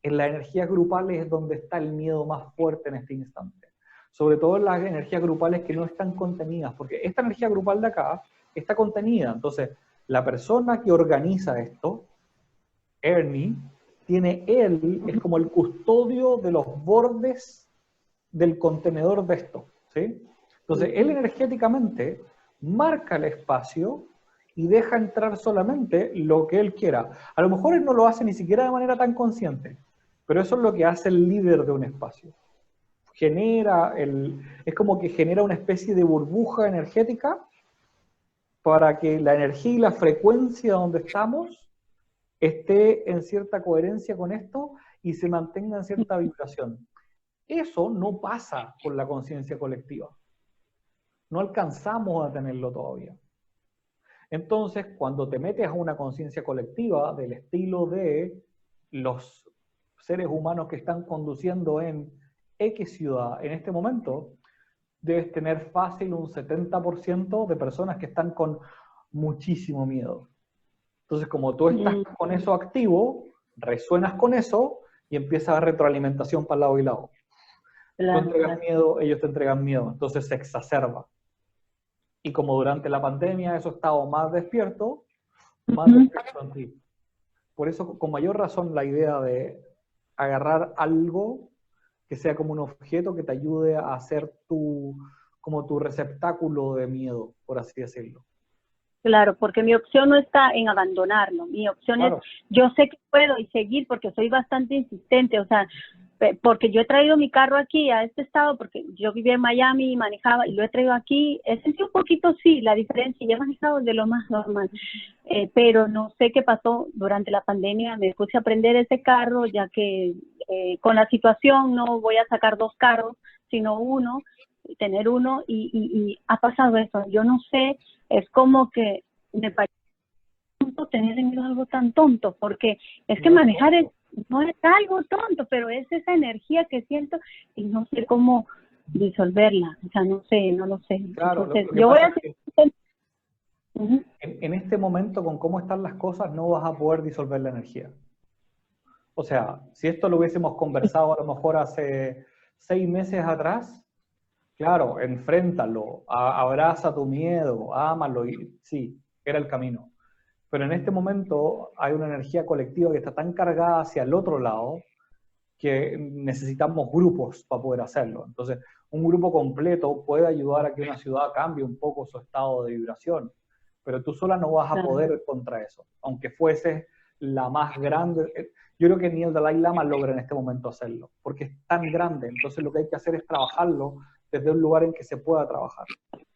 en las energías grupales es donde está el miedo más fuerte en este instante. Sobre todo en las energías grupales que no están contenidas, porque esta energía grupal de acá está contenida. Entonces, la persona que organiza esto, Ernie, es como el custodio de los bordes del contenedor de esto, ¿sí? Entonces, él energéticamente marca el espacio y deja entrar solamente lo que él quiera. A lo mejor él no lo hace ni siquiera de manera tan consciente, pero eso es lo que hace el líder de un espacio. Es como que genera una especie de burbuja energética para que la energía y la frecuencia donde estamos esté en cierta coherencia con esto y se mantenga en cierta vibración. Eso no pasa con la conciencia colectiva. No alcanzamos a tenerlo todavía. Entonces, cuando te metes a una conciencia colectiva del estilo de los seres humanos que están conduciendo en X ciudad en este momento, debes tener fácil un 70% de personas que están con muchísimo miedo. Entonces, como tú estás con eso activo, resuenas con eso y empieza a haber retroalimentación para lado y lado. Tú entregas miedo, ellos te entregan miedo, entonces se exacerba. Y como durante la pandemia eso ha estado más despierto en ti. Por eso, con mayor razón, la idea de agarrar algo que sea como un objeto que te ayude a hacer como tu receptáculo de miedo, por así decirlo. Claro, porque mi opción no está en abandonarlo. Mi opción es, yo sé que puedo y seguir porque soy bastante insistente, o sea, porque yo he traído mi carro aquí a este estado, porque yo vivía en Miami y manejaba y lo he traído aquí. He sentido un poquito, sí, la diferencia. Ya he manejado de lo más normal, pero no sé qué pasó durante la pandemia. Me puse a aprender ese carro, ya que con la situación no voy a sacar 2 carros, sino uno, tener uno, y ha pasado eso. Yo no sé, es como que me parece tonto tener en miedo algo tan tonto, porque es que manejar no es algo tonto, pero es esa energía que siento y no sé cómo disolverla, o sea, no sé, no lo sé. Claro, entonces, lo que yo voy pasa a es que en este momento, con cómo están las cosas, no vas a poder disolver la energía. O sea, si esto lo hubiésemos conversado a lo mejor hace 6 meses atrás, claro, enfréntalo, abraza tu miedo, ámalo, y sí, era el camino. Pero en este momento hay una energía colectiva que está tan cargada hacia el otro lado que necesitamos grupos para poder hacerlo. Entonces, un grupo completo puede ayudar a que una ciudad cambie un poco su estado de vibración, pero tú sola no vas a poder contra eso, aunque fuese la más grande. Yo creo que ni el Dalai Lama logra en este momento hacerlo, porque es tan grande. Entonces, lo que hay que hacer es trabajarlo desde un lugar en que se pueda trabajar.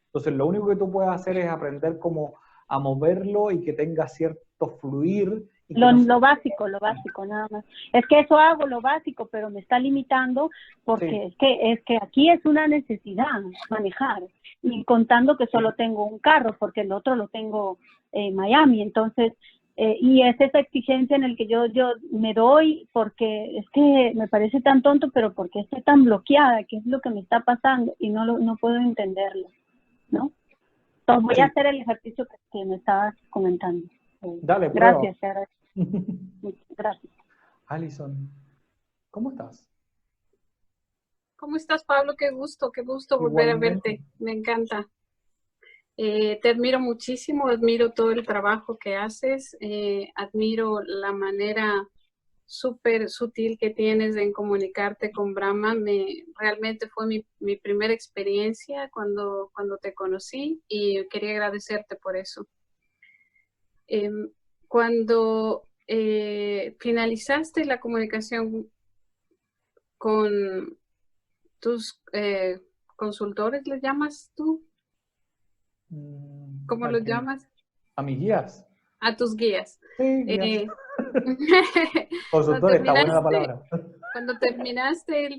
Entonces, lo único que tú puedes hacer es aprender cómo a moverlo y que tenga cierto fluir. Y que lo básico, nada más. Es que eso hago, lo básico, pero me está limitando porque es que aquí es una necesidad manejar, y contando que solo tengo un carro, porque el otro lo tengo en Miami, entonces, y es esa exigencia en el que yo me doy, porque es que me parece tan tonto, pero porque estoy tan bloqueada, que es lo que me está pasando, y no puedo entenderlo, ¿no? Entonces voy Sí. a hacer el ejercicio que me estabas comentando. Dale, prueba. Gracias, te agradezco. Muchas gracias. Alison, ¿cómo estás? ¿Cómo estás, Pablo? Qué gusto volver a Igualmente. verte. Me encanta. Te admiro muchísimo, admiro todo el trabajo que haces, admiro la manera súper sutil que tienes en comunicarte con Brahma. Realmente fue mi primera experiencia cuando te conocí y quería agradecerte por eso. Cuando finalizaste la comunicación con tus consultores, ¿les llamas tú? ¿Cómo ¿A los quién? llamas? ¿A mis guías? A tus guías. Sí, guías. Eh, Consultores, está buena la terminaste, palabra. cuando terminaste,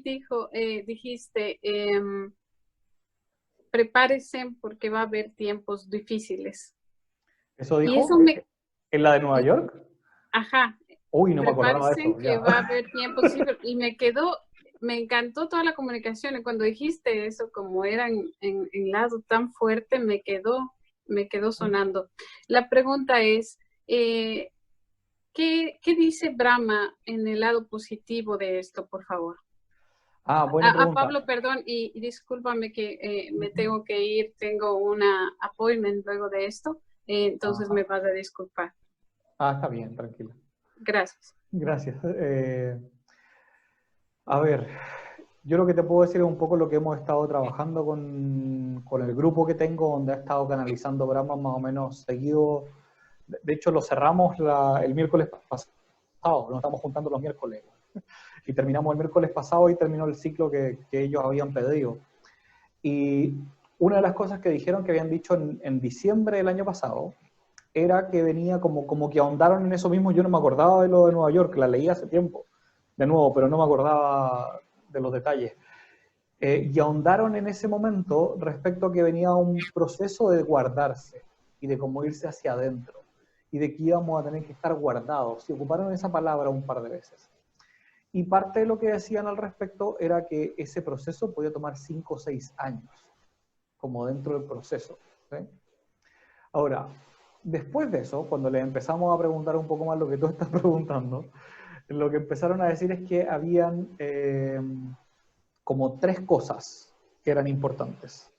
dijiste, prepárense porque va a haber tiempos difíciles. ¿Eso Y dijo? eso me, ¿En la de Nueva York? ajá, Uy, no me acordaba de prepárense eso. que Ya. va a haber tiempos difíciles. Y me encantó toda la comunicación. Y cuando dijiste eso, como era en lado tan fuerte, me quedó sonando. La pregunta es, ¿qué dice Brahma en el lado positivo de esto, por favor? Ah, buena A pregunta. Pablo, perdón, y discúlpame que me tengo que ir, tengo una appointment luego de esto, entonces Ajá. me vas a disculpar. Ah, está bien, tranquila. Gracias. Gracias. A ver, yo lo que te puedo decir es un poco lo que hemos estado trabajando con el grupo que tengo, donde ha estado canalizando Brahma más o menos seguido. De hecho, lo cerramos el miércoles pasado, nos estamos juntando los miércoles. Y terminamos el miércoles pasado y terminó el ciclo que ellos habían pedido. Y una de las cosas que dijeron que habían dicho en diciembre del año pasado era que venía como que ahondaron en eso mismo. Yo no me acordaba de lo de Nueva York, la leí hace tiempo, de nuevo, pero no me acordaba de los detalles. Y ahondaron en ese momento respecto a que venía un proceso de guardarse y de cómo irse hacia adentro y de que íbamos a tener que estar guardados. Y ocuparon esa palabra un par de veces. Y parte de lo que decían al respecto era que ese proceso podía tomar 5 o 6 años, como dentro del proceso. ¿Sí? Ahora, después de eso, cuando les empezamos a preguntar un poco más lo que tú estás preguntando, lo que empezaron a decir es que habían como 3 cosas que eran importantes.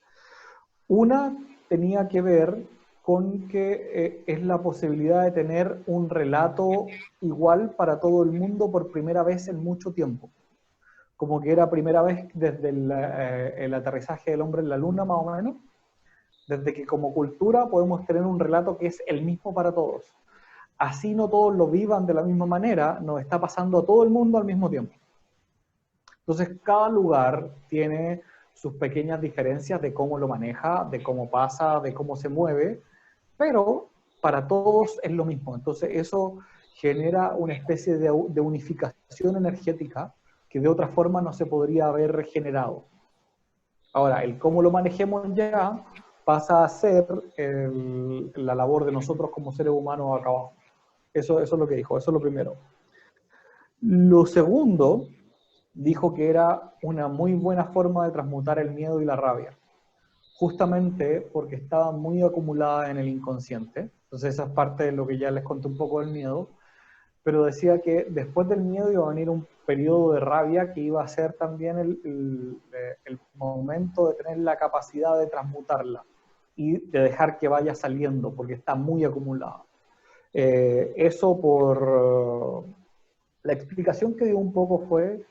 Una tenía que ver con que es la posibilidad de tener un relato igual para todo el mundo por primera vez en mucho tiempo. Como que era primera vez desde el aterrizaje del hombre en la luna, más o menos, desde que como cultura podemos tener un relato que es el mismo para todos. Así no todos lo vivan de la misma manera, nos está pasando a todo el mundo al mismo tiempo. Entonces, cada lugar tiene sus pequeñas diferencias de cómo lo maneja, de cómo pasa, de cómo se mueve, pero para todos es lo mismo. Entonces, eso genera una especie de unificación energética que de otra forma no se podría haber generado. Ahora, el cómo lo manejemos ya pasa a ser la labor de nosotros como seres humanos acá abajo. Eso es lo que dijo, eso es lo primero. Lo segundo, dijo que era una muy buena forma de transmutar el miedo y la rabia, justamente porque estaba muy acumulada en el inconsciente. Entonces esa es parte de lo que ya les conté un poco del miedo, pero decía que después del miedo iba a venir un periodo de rabia que iba a ser también el momento de tener la capacidad de transmutarla y de dejar que vaya saliendo, porque está muy acumulada. Eso por... la explicación que dio un poco fue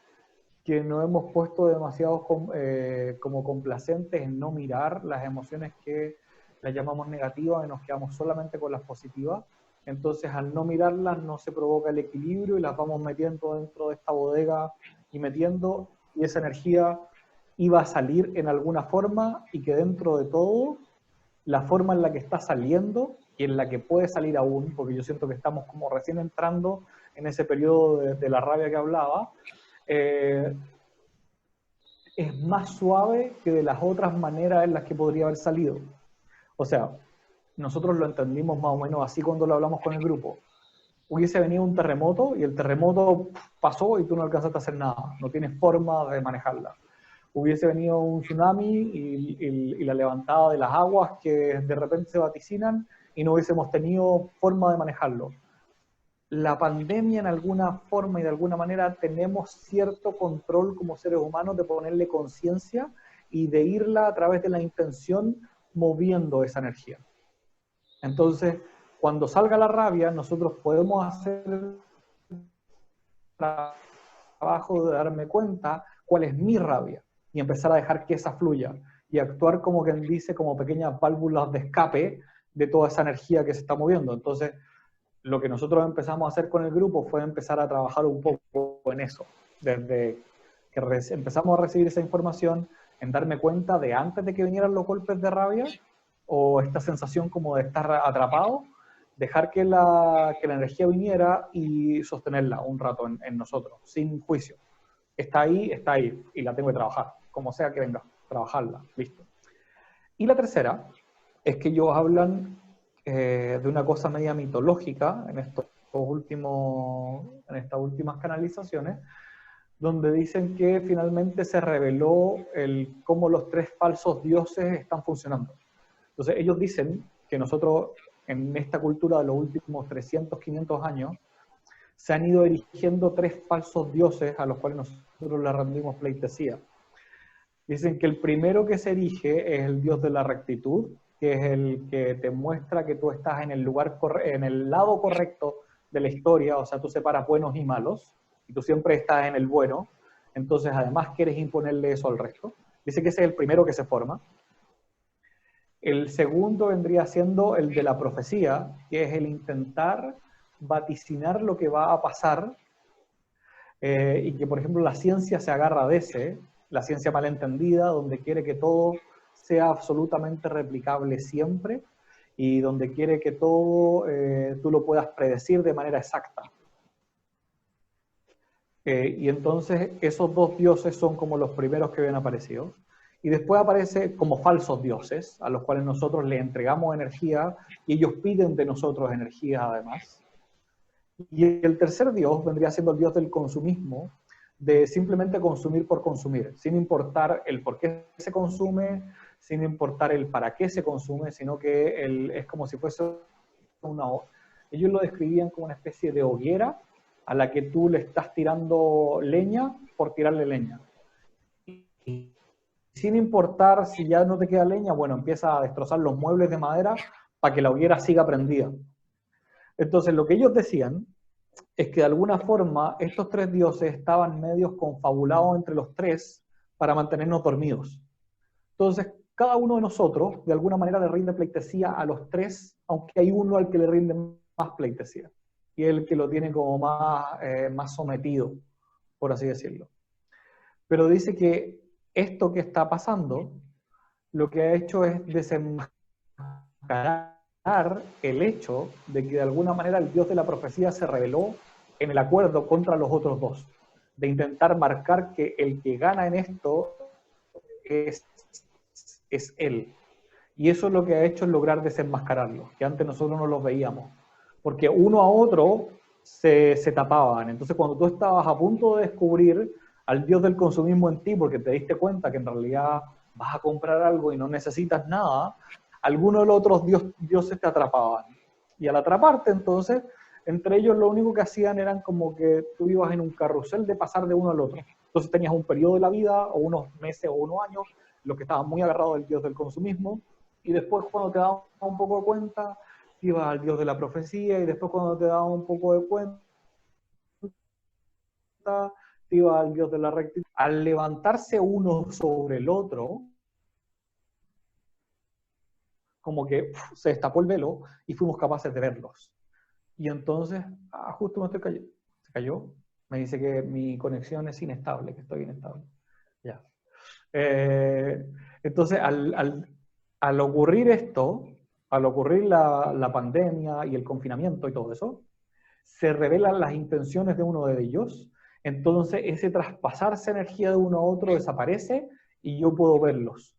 que nos hemos puesto demasiado como complacentes en no mirar las emociones que las llamamos negativas y nos quedamos solamente con las positivas. Entonces, al no mirarlas, no se provoca el equilibrio y las vamos metiendo dentro de esta bodega y metiendo, y esa energía iba a salir en alguna forma y que dentro de todo, la forma en la que está saliendo y en la que puede salir aún, porque yo siento que estamos como recién entrando en ese periodo de la rabia que hablaba, es más suave que de las otras maneras en las que podría haber salido. O sea, nosotros lo entendimos más o menos así cuando lo hablamos con el grupo. Hubiese venido un terremoto y el terremoto pasó y tú no alcanzaste a hacer nada, no tienes forma de manejarla. hubiese venido un tsunami y la levantada de las aguas que de repente se vaticinan y no hubiésemos tenido forma de manejarlo. La pandemia en alguna forma y de alguna manera tenemos cierto control como seres humanos de ponerle conciencia y de irla a través de la intención moviendo esa energía. Entonces, cuando salga la rabia, nosotros podemos hacer el trabajo de darme cuenta cuál es mi rabia y empezar a dejar que esa fluya y actuar como quien dice, como pequeñas válvulas de escape de toda esa energía que se está moviendo. Entonces, lo que nosotros empezamos a hacer con el grupo fue empezar a trabajar un poco en eso, desde que empezamos a recibir esa información, en darme cuenta de antes de que vinieran los golpes de rabia, o esta sensación como de estar atrapado, dejar que la energía viniera y sostenerla un rato en nosotros, sin juicio. Está ahí, y la tengo que trabajar, como sea que venga, trabajarla, listo. Y la tercera es que ellos hablan de una cosa media mitológica en estas últimas canalizaciones, donde dicen que finalmente se reveló cómo los tres falsos dioses están funcionando. Entonces ellos dicen que nosotros en esta cultura de los últimos 300, 500 años se han ido erigiendo tres falsos dioses a los cuales nosotros le rendimos pleitesía. Dicen que el primero que se erige es el dios de la rectitud, que es el que te muestra que tú estás en el en el lado correcto de la historia, o sea, tú separas buenos y malos, y tú siempre estás en el bueno, entonces además quieres imponerle eso al resto. Dice que ese es el primero que se forma. El segundo vendría siendo el de la profecía, que es el intentar vaticinar lo que va a pasar, y que por ejemplo la ciencia se agarra de ese, la ciencia malentendida, donde quiere que todo sea absolutamente replicable siempre, y donde quiere que todo tú lo puedas predecir de manera exacta. Y entonces esos dos dioses son como los primeros que habían aparecido. Y después aparece como falsos dioses, a los cuales nosotros le entregamos energía, y ellos piden de nosotros energía además. Y el tercer dios vendría siendo el dios del consumismo, de simplemente consumir por consumir, sin importar el por qué se consume, sin importar el para qué se consume, sino que es como si fuese ellos lo describían como una especie de hoguera a la que tú le estás tirando leña por tirarle leña. Y sin importar si ya no te queda leña, bueno, empieza a destrozar los muebles de madera para que la hoguera siga prendida. Entonces, lo que ellos decían es que de alguna forma estos tres dioses estaban medios confabulados entre los tres para mantenernos dormidos. Entonces, cada uno de nosotros, de alguna manera, le rinde pleitesía a los tres, aunque hay uno al que le rinde más pleitesía, y el que lo tiene como más sometido, por así decirlo. Pero dice que esto que está pasando, lo que ha hecho es desenmascarar el hecho de que de alguna manera el dios de la profecía se rebeló en el acuerdo contra los otros dos, de intentar marcar que el que gana en esto es él. Y eso es lo que ha hecho es lograr desenmascararlo, que antes nosotros no los veíamos, porque uno a otro se tapaban. Entonces cuando tú estabas a punto de descubrir al dios del consumismo en ti, porque te diste cuenta que en realidad vas a comprar algo y no necesitas nada, algunos de los otros dioses te atrapaban. Y al atraparte, entonces, entre ellos lo único que hacían eran como que tú ibas en un carrusel de pasar de uno al otro. Entonces tenías un periodo de la vida, o unos meses o unos años, los que estaban muy agarrados del dios del consumismo, y después cuando te dabas un poco de cuenta, ibas al dios de la profecía, y después cuando te dabas un poco de cuenta, te ibas al dios de la rectitud. Al levantarse uno sobre el otro, como que se destapó el velo y fuimos capaces de verlos. Y entonces, justo me estoy cayendo. ¿Se cayó? Me dice que mi conexión es inestable, que estoy inestable. Ya. Entonces, al ocurrir esto, al ocurrir la pandemia y el confinamiento y todo eso, se revelan las intenciones de uno de ellos, entonces ese traspasarse energía de uno a otro desaparece y yo puedo verlos.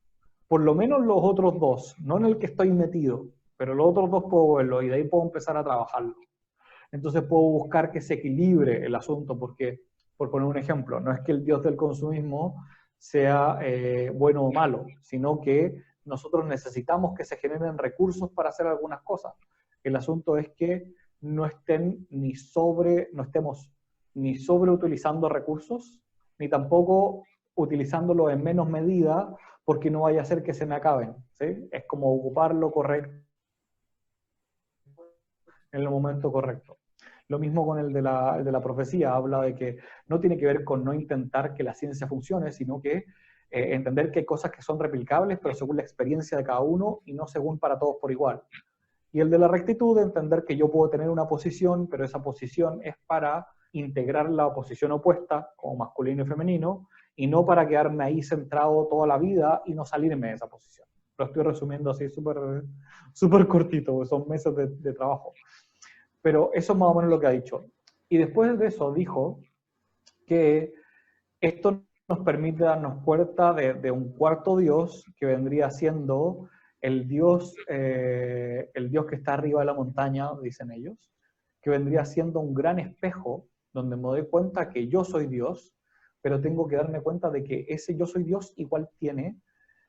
Por lo menos los otros dos, no en el que estoy metido, pero los otros dos puedo verlos y de ahí puedo empezar a trabajarlo. Entonces puedo buscar que se equilibre el asunto, porque, por poner un ejemplo, no es que el dios del consumismo sea bueno o malo, sino que nosotros necesitamos que se generen recursos para hacer algunas cosas. El asunto es que no estemos ni sobreutilizando recursos, ni tampoco utilizándolos en menos medida, porque no vaya a ser que se me acaben, ¿sí? Es como ocuparlo correcto en el momento correcto. Lo mismo con el de la profecía, habla de que no tiene que ver con no intentar que la ciencia funcione, sino que entender que hay cosas que son replicables, pero según la experiencia de cada uno y no según para todos por igual. Y el de la rectitud, entender que yo puedo tener una posición, pero esa posición es para integrar la posición opuesta, como masculino y femenino, y no para quedarme ahí centrado toda la vida y no salirme de esa posición. Lo estoy resumiendo así súper cortito, porque son meses de trabajo. Pero eso es más o menos lo que ha dicho. Y después de eso dijo que esto nos permite darnos cuenta de un cuarto Dios, que vendría siendo el Dios que está arriba de la montaña, dicen ellos, que vendría siendo un gran espejo, donde me doy cuenta que yo soy Dios, pero tengo que darme cuenta de que ese yo soy Dios igual tiene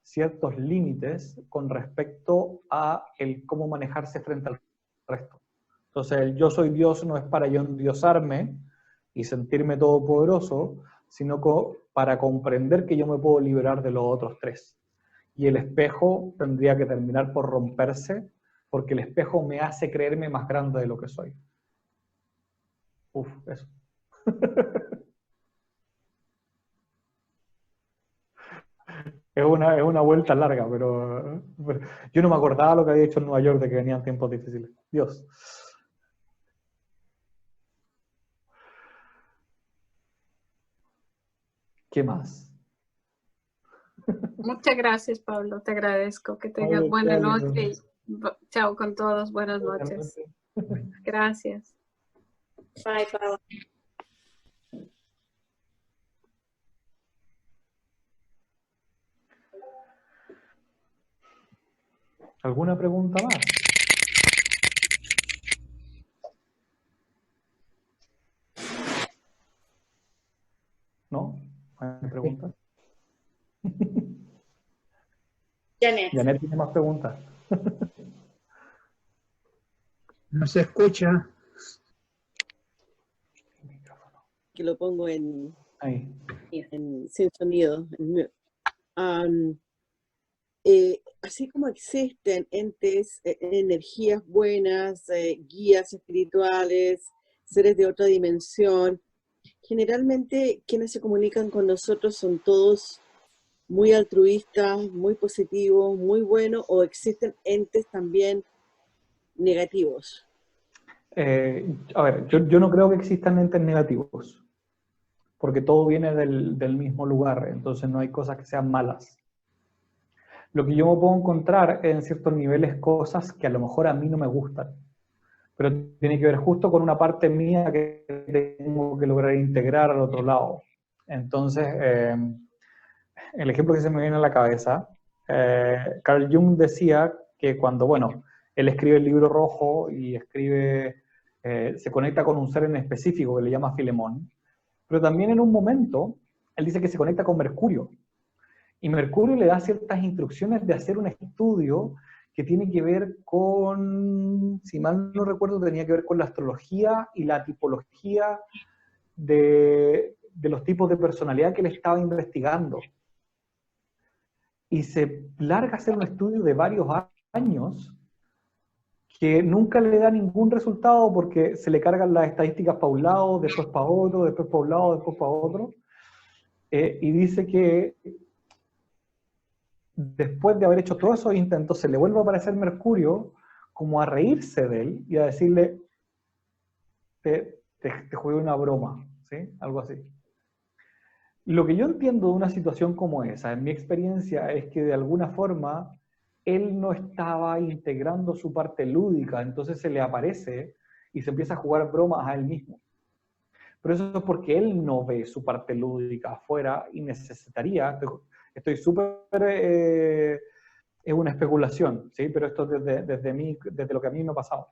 ciertos límites con respecto a el cómo manejarse frente al resto. Entonces, el yo soy Dios no es para yo endiosarme y sentirme todopoderoso, sino para comprender que yo me puedo liberar de los otros tres. Y el espejo tendría que terminar por romperse, porque el espejo me hace creerme más grande de lo que soy. Uf, eso. Es una vuelta larga, pero yo no me acordaba lo que había hecho en Nueva York de que venían tiempos difíciles. Dios. ¿Qué más? Muchas gracias, Pablo. Te agradezco. Que tengas buena noche. Chao con todos. Buenas noches. Gracias. Bye, Pablo. ¿Alguna pregunta más? ¿No? ¿Hay preguntas? Janet tiene más preguntas. No se escucha. Que lo pongo en sin sonido. Así como existen entes, energías buenas, guías espirituales, seres de otra dimensión, generalmente quienes se comunican con nosotros son todos muy altruistas, muy positivos, muy buenos, o existen entes también negativos. A ver, yo no creo que existan entes negativos, porque todo viene del mismo lugar, entonces no hay cosas que sean malas. Lo que yo me puedo encontrar en ciertos niveles cosas que a lo mejor a mí no me gustan, pero tiene que ver justo con una parte mía que tengo que lograr integrar al otro lado. Entonces, el ejemplo que se me viene a la cabeza, Carl Jung decía que cuando, bueno, él escribe el libro rojo y se conecta con un ser en específico que le llama Filemón, pero también en un momento, él dice que se conecta con Mercurio. Y Mercurio le da ciertas instrucciones de hacer un estudio que tiene que ver con, si mal no recuerdo, tenía que ver con la astrología y la tipología de los tipos de personalidad que él estaba investigando. Y se larga a hacer un estudio de varios años que nunca le da ningún resultado porque se le cargan las estadísticas para un lado, después para otro, después para un lado, después para otro. Y dice que después de haber hecho todos esos intentos, se le vuelve a aparecer Mercurio como a reírse de él y a decirle, te jugué una broma, ¿sí? Algo así. Lo que yo entiendo de una situación como esa, en mi experiencia, es que de alguna forma él no estaba integrando su parte lúdica, entonces se le aparece y se empieza a jugar bromas a él mismo. Pero eso es porque él no ve su parte lúdica afuera y necesitaría, estoy súper, es una especulación, ¿sí? Pero esto desde lo que a mí me ha pasado.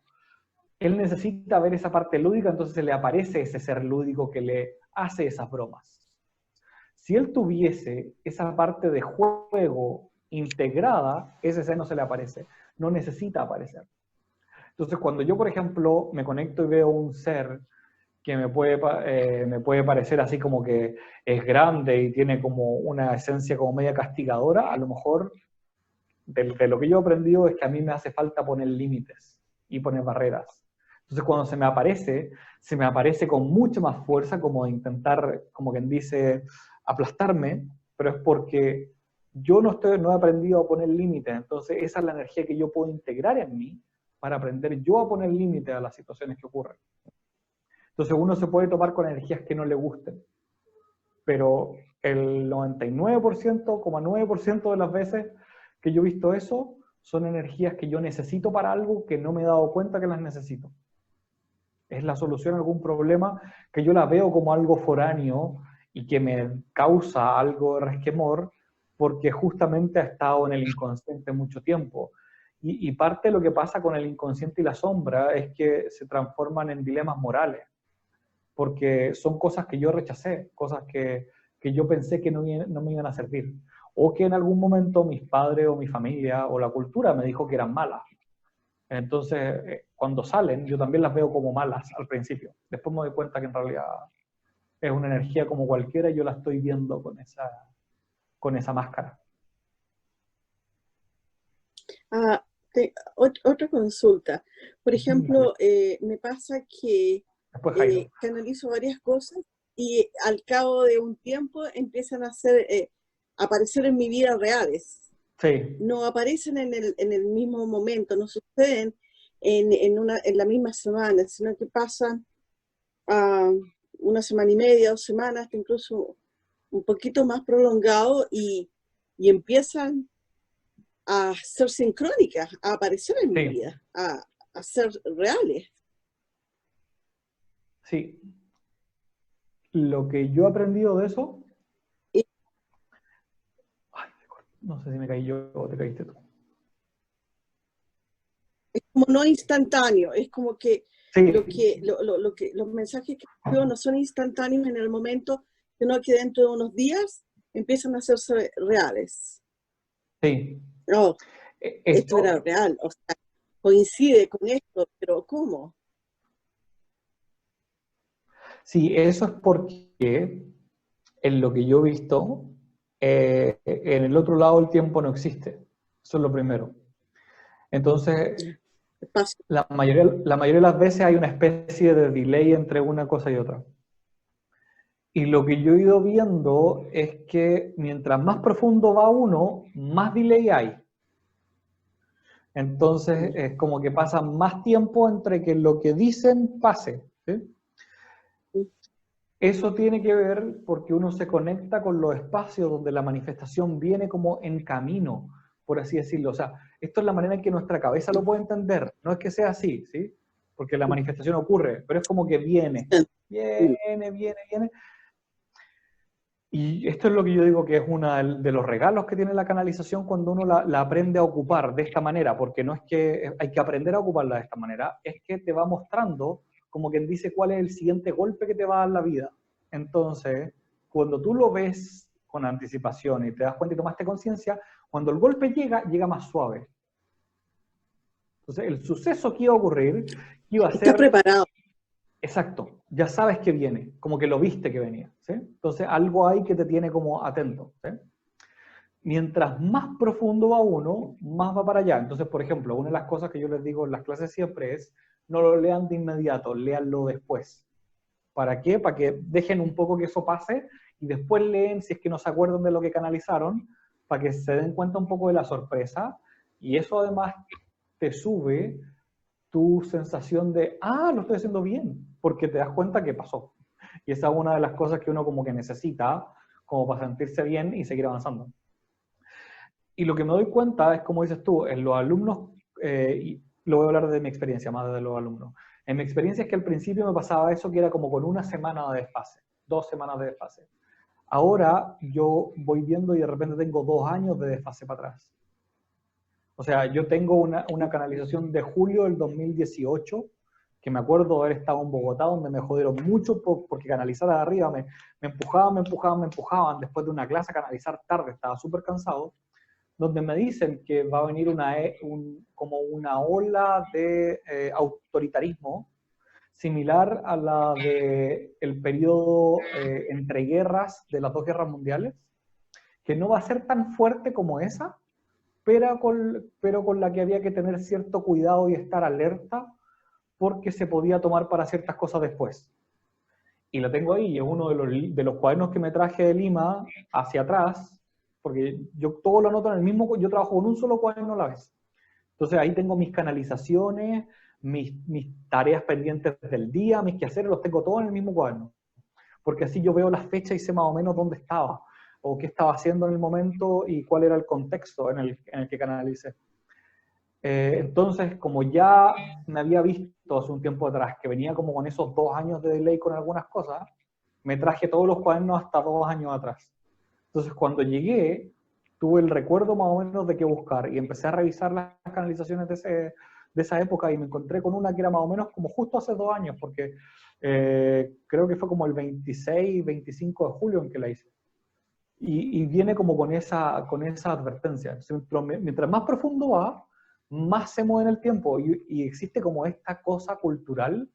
Él necesita ver esa parte lúdica, entonces se le aparece ese ser lúdico que le hace esas bromas. Si él tuviese esa parte de juego integrada, ese ser no se le aparece, no necesita aparecer. Entonces, cuando yo, por ejemplo, me conecto y veo un ser que me puede parecer así como que es grande y tiene como una esencia como media castigadora, a lo mejor de lo que yo he aprendido es que a mí me hace falta poner límites y poner barreras. Entonces, cuando se me aparece con mucha más fuerza, como de intentar, como quien dice, aplastarme, pero es porque yo no he aprendido a poner límites. Entonces, esa es la energía que yo puedo integrar en mí para aprender yo a poner límites a las situaciones que ocurren. Entonces, uno se puede topar con energías que no le gusten, pero el 99,9% de las veces que yo he visto eso, son energías que yo necesito para algo que no me he dado cuenta que las necesito. Es la solución a algún problema que yo la veo como algo foráneo y que me causa algo de resquemor porque justamente ha estado en el inconsciente mucho tiempo. Y parte de lo que pasa con el inconsciente y la sombra es que se transforman en dilemas morales, porque son cosas que yo rechacé, cosas que yo pensé que no me iban a servir, o que en algún momento mis padres o mi familia o la cultura me dijo que eran malas. Entonces, cuando salen, yo también las veo como malas al principio. Después me doy cuenta que en realidad es una energía como cualquiera y yo la estoy viendo con esa máscara. Otra consulta. Por ejemplo, me pasa que canalizo varias cosas y al cabo de un tiempo empiezan a aparecer en mi vida reales. Sí. No aparecen en el mismo momento, no suceden en la misma semana, sino que pasan una semana y media, 2 semanas, incluso un poquito más prolongado y empiezan a ser sincrónicas, a aparecer en mi vida, a ser reales. Sí. Lo que yo he aprendido de eso... No sé si me caí yo o te caíste tú. Es como no instantáneo, es como que, los mensajes que yo no son instantáneos en el momento, sino que dentro de unos días empiezan a hacerse reales. Sí. No, esto era real, o sea, coincide con esto, pero ¿cómo? Sí, eso es porque en lo que yo he visto, en el otro lado el tiempo no existe. Eso es lo primero. Entonces, la mayoría de las veces hay una especie de delay entre una cosa y otra. Y lo que yo he ido viendo es que mientras más profundo va uno, más delay hay. Entonces, es como que pasa más tiempo entre que lo que dicen pase. ¿Sí? Eso tiene que ver porque uno se conecta con los espacios donde la manifestación viene como en camino, por así decirlo. O sea, esto es la manera en que nuestra cabeza lo puede entender. No es que sea así, ¿sí? Porque la manifestación ocurre, pero es como que viene. Y esto es lo que yo digo que es uno de los regalos que tiene la canalización cuando uno la aprende a ocupar de esta manera, porque no es que hay que aprender a ocuparla de esta manera, es que te va mostrando como quien dice cuál es el siguiente golpe que te va a dar la vida. Entonces, cuando tú lo ves con anticipación y te das cuenta y tomaste conciencia, cuando el golpe llega más suave. Entonces, el suceso que iba a ocurrir, iba a ser... Está preparado. Exacto, ya sabes que viene, como que lo viste que venía, ¿sí? Entonces, algo hay que te tiene como atento, ¿sí? Mientras más profundo va uno, más va para allá. Entonces, por ejemplo, una de las cosas que yo les digo en las clases siempre es, no lo lean de inmediato, léanlo después. ¿Para qué? Para que dejen un poco que eso pase y después leen si es que no se acuerdan de lo que canalizaron, para que se den cuenta un poco de la sorpresa y eso además te sube tu sensación de, lo estoy haciendo bien, porque te das cuenta que pasó. Y esa es una de las cosas que uno como que necesita como para sentirse bien y seguir avanzando. Y lo que me doy cuenta es, como dices tú, en los alumnos, y lo voy a hablar de mi experiencia, más de los alumnos. En mi experiencia es que al principio me pasaba eso que era como con 1 semana de desfase, 2 semanas de desfase. Ahora yo voy viendo y de repente tengo 2 años de desfase para atrás. O sea, yo tengo una canalización de julio del 2018, que me acuerdo haber estado en Bogotá, donde me jodieron mucho porque canalizar de arriba me empujaban después de una clase a canalizar tarde, estaba súper cansado, donde me dicen que va a venir como una ola de autoritarismo similar a la del periodo entre guerras de las 2 guerras mundiales, que no va a ser tan fuerte como esa, pero con la que había que tener cierto cuidado y estar alerta porque se podía tomar para ciertas cosas después. Y lo tengo ahí, es uno de los cuadernos que me traje de Lima hacia atrás, porque yo todo lo anoto en el mismo, yo trabajo con un solo cuaderno a la vez. Entonces ahí tengo mis canalizaciones, mis tareas pendientes del día, mis quehaceres, los tengo todos en el mismo cuaderno. Porque así yo veo las fechas y sé más o menos dónde estaba, o qué estaba haciendo en el momento y cuál era el contexto en el que canalicé. Entonces, como ya me había visto hace un tiempo atrás que venía como con esos 2 años de delay con algunas cosas, me traje todos los cuadernos hasta 2 años atrás. Entonces, cuando llegué, tuve el recuerdo más o menos de qué buscar y empecé a revisar las canalizaciones de esa época y me encontré con una que era más o menos como justo hace 2 años, porque creo que fue como el 26, 25 de julio en que la hice. Y viene como con esa advertencia. Mientras más profundo va, más se mueve en el tiempo y existe como esta cosa cultural,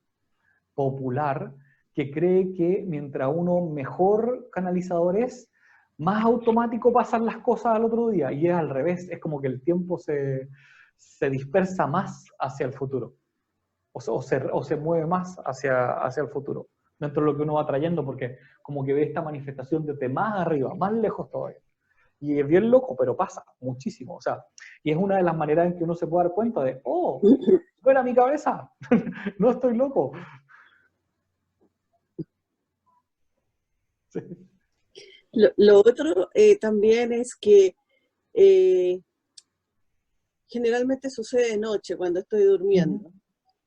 popular, que cree que mientras uno mejor canalizador es, más automático pasan las cosas al otro día, y es al revés, es como que el tiempo se dispersa más hacia el futuro, o se mueve más hacia el futuro, dentro de lo que uno va trayendo, porque como que ve esta manifestación desde más arriba, más lejos todavía. Y es bien loco, pero pasa muchísimo. O sea, y es una de las maneras en que uno se puede dar cuenta de, oh, no era mi cabeza, no estoy loco. Sí. Lo otro también es que generalmente sucede de noche cuando estoy durmiendo.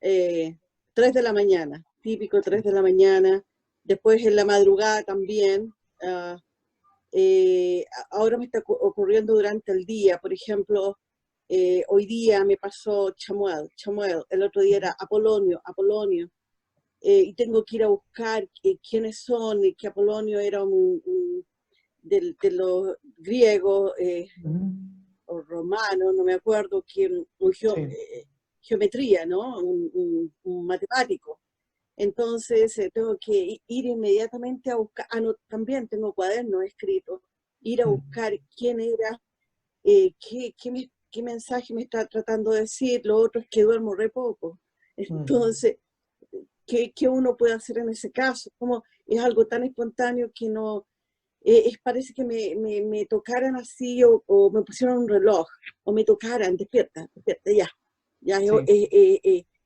3 de la mañana, típico 3 de la mañana. Después en la madrugada también. Ahora me está ocurriendo durante el día. Por ejemplo, hoy día me pasó Chamuel, el otro día era Apolonio, y tengo que ir a buscar quiénes son, y que Apolonio era de los griegos o romanos, no me acuerdo, geometría, ¿no? Un matemático. Entonces tengo que ir inmediatamente a buscar, también tengo cuadernos escritos, ir a buscar quién era, qué mensaje me está tratando de decir. Lo otro es que duermo re poco. Entonces, ¿qué uno puede hacer en ese caso? Como es algo tan espontáneo que no, parece que me tocaran así, o me pusieron un reloj, o me tocaran, despierta, ya,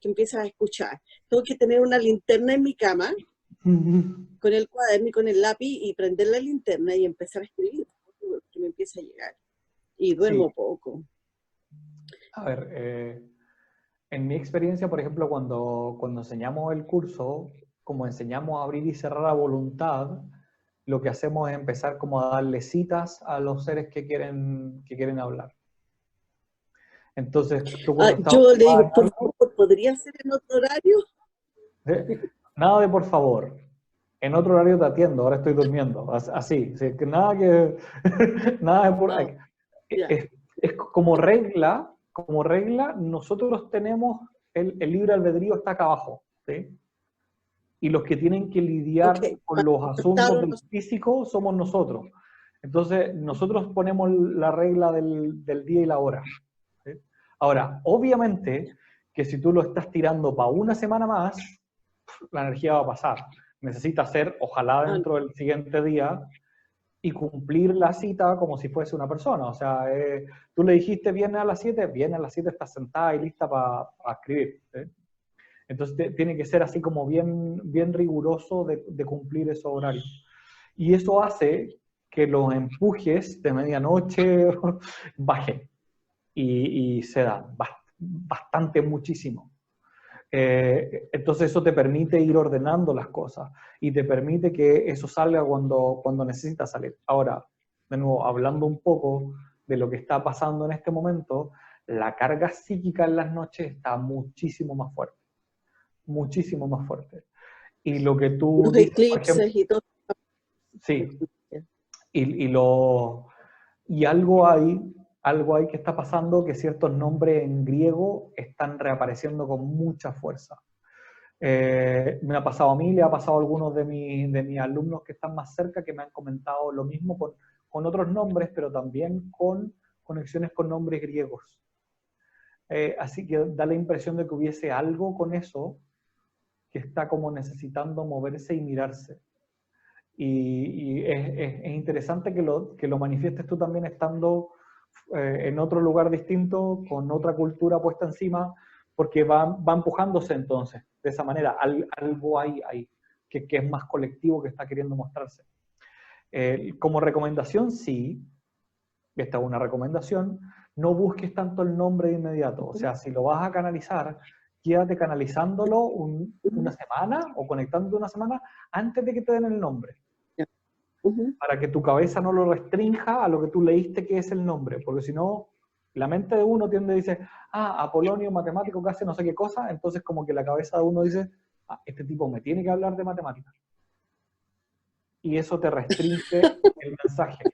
que empieza a escuchar. Tengo que tener una linterna en mi cama, con el cuaderno y con el lápiz, y prender la linterna y empezar a escribir, que me empieza a llegar. Y duermo poco. A ver, en mi experiencia, por ejemplo, cuando enseñamos el curso, como enseñamos a abrir y cerrar a voluntad, lo que hacemos es empezar como a darle citas a los seres que quieren hablar. Entonces, yo le digo, por favor, ¿podría ser en otro horario? Nada de por favor. En otro horario te atiendo, ahora estoy durmiendo. Así, que nada que... nada de por... Es como regla, nosotros tenemos el libre albedrío está acá abajo, ¿sí? Y los que tienen que lidiar con los asuntos del físico somos nosotros. Entonces, nosotros ponemos la regla del día y la hora, ¿sí? Ahora, obviamente, que si tú lo estás tirando para una semana más, la energía va a pasar. Necesita ser, ojalá dentro del siguiente día, y cumplir la cita como si fuese una persona. O sea, tú le dijiste viernes a las 7, viernes a las 7 estás sentada y lista para escribir, ¿sí? Entonces tiene que ser así como bien riguroso de cumplir esos horarios. Y eso hace que los empujes de medianoche bajen y se dan bastante, muchísimo. Entonces eso te permite ir ordenando las cosas y te permite que eso salga cuando necesita salir. Ahora, de nuevo, hablando un poco de lo que está pasando en este momento, la carga psíquica en las noches está muchísimo más fuerte. muchísimo más fuerte. Y lo que tú Los dices, por eclipses ejemplo, y todo. sí, y algo hay que está pasando, que ciertos nombres en griego están reapareciendo con mucha fuerza. Me ha pasado a mí, le ha pasado a algunos de mis alumnos que están más cerca, que me han comentado lo mismo con otros nombres, pero también con conexiones con nombres griegos. Así que da la impresión de que hubiese algo con eso que está como necesitando moverse y mirarse. Y es interesante que lo manifiestes tú también estando en otro lugar distinto, con otra cultura puesta encima, porque va empujándose entonces, de esa manera. Algo hay ahí, que es más colectivo, que está queriendo mostrarse. Como recomendación, sí, esta es una recomendación, no busques tanto el nombre de inmediato. O sea, si lo vas a canalizar, quédate canalizándolo una semana o conectándote una semana antes de que te den el nombre. Para que tu cabeza no lo restrinja a lo que tú leíste que es el nombre, porque si no, la mente de uno tiende a decir, Apolonio, matemático que hace no sé qué cosa, entonces como que la cabeza de uno dice, este tipo me tiene que hablar de matemáticas. Y eso te restringe el mensaje.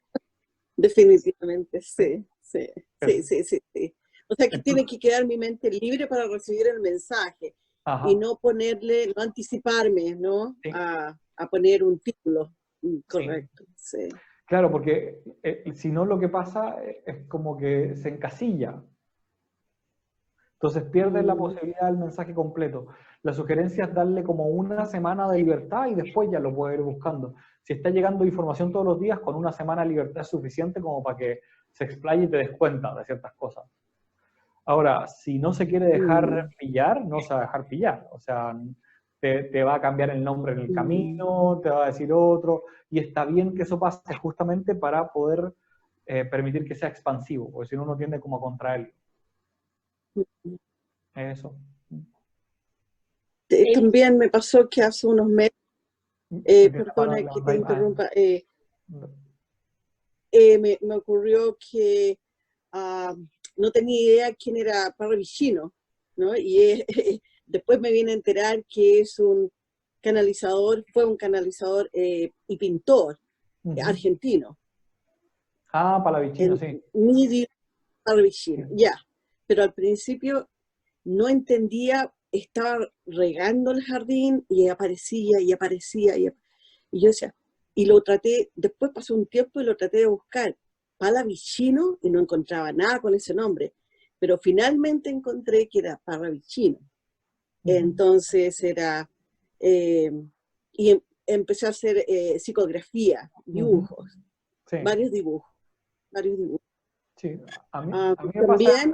Definitivamente, sí. O sea que Entonces, tiene que quedar mi mente libre para recibir el mensaje ajá, y no anticiparme, ¿no? sí, A poner un título. Correcto, sí. Claro, porque si no lo que pasa es como que se encasilla. Entonces pierdes la posibilidad del mensaje completo. La sugerencia es darle como una semana de libertad y después ya lo puedes ir buscando. Si está llegando información todos los días, con una semana de libertad es suficiente como para que se explaye y te des cuenta de ciertas cosas. Ahora, si no se quiere dejar pillar, no se va a dejar pillar. O sea, te va a cambiar el nombre en el camino, te va a decir otro, y está bien que eso pase justamente para poder permitir que sea expansivo, porque si no uno tiende como a contraerlo. Eso. También me pasó que hace unos meses, perdona que te interrumpa, me ocurrió que no tenía idea quién era Parravicino, ¿no? Y después me vine a enterar que es fue un canalizador y pintor argentino. Pallavicino, sí. Nidio Parravicino, ya. Pero al principio no entendía, estaba regando el jardín y aparecía. Y yo decía, y lo traté, después pasó un tiempo y lo traté de buscar, Pallavicino, y no encontraba nada con ese nombre, pero finalmente encontré que era Parravicino. Entonces era, y empecé a hacer psicografía, dibujos, Sí. varios dibujos. Sí, a mí me pasa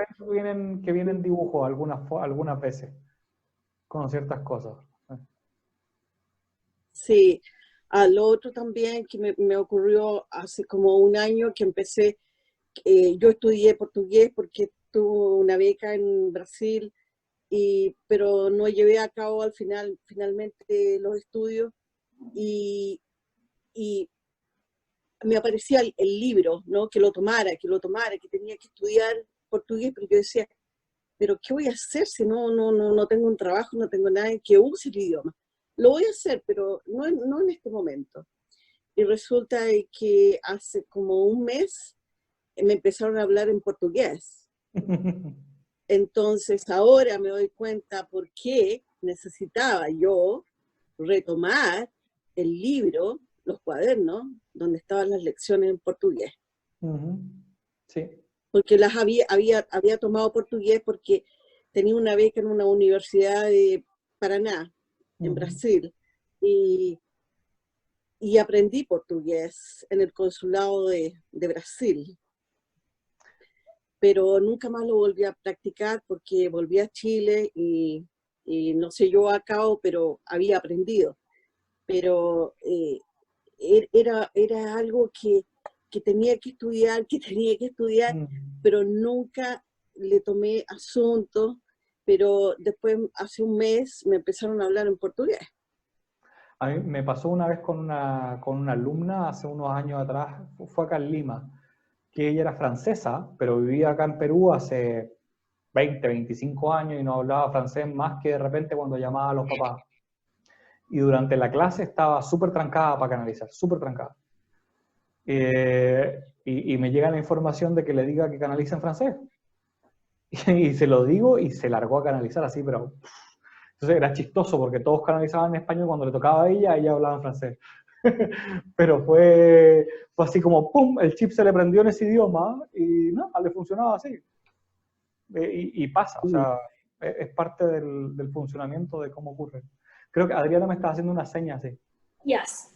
que vienen dibujos algunas veces, con ciertas cosas. Sí, lo otro también que me ocurrió hace como un año que empecé, yo estudié portugués porque tuve una beca en Brasil, pero no llevé a cabo finalmente los estudios y me aparecía el libro, ¿no? Que lo tomara, que tenía que estudiar portugués, pero yo decía, pero ¿qué voy a hacer si no tengo un trabajo, no tengo nada que use el idioma? Lo voy a hacer, pero no en este momento. Y resulta que hace como un mes me empezaron a hablar en portugués. Entonces ahora me doy cuenta por qué necesitaba yo retomar el libro, los cuadernos, donde estaban las lecciones en portugués. Sí. Porque las había tomado portugués porque tenía una beca en una universidad de Paraná, en Brasil, y aprendí portugués en el consulado de Brasil. Pero nunca más lo volví a practicar porque volví a Chile y no sé yo a cabo, pero había aprendido. Pero era algo que tenía que estudiar, pero nunca le tomé asunto. Pero después, hace un mes, me empezaron a hablar en portugués. A mí me pasó una vez con una alumna hace unos años atrás, fue acá en Lima, que ella era francesa, pero vivía acá en Perú hace 20, 25 años y no hablaba francés más que de repente cuando llamaba a los papás. Y durante la clase estaba súper trancada para canalizar, súper trancada. Y me llega la información de que le diga que canalice en francés. Y se lo digo y se largó a canalizar así, pero... Entonces era chistoso porque todos canalizaban en español, cuando le tocaba a ella hablaba en francés. Pero fue así como, ¡pum!, el chip se le prendió en ese idioma y no, le funcionaba así. Y pasa, o sea, es parte del funcionamiento de cómo ocurre. Creo que Adriana me estaba haciendo una seña así. Yes.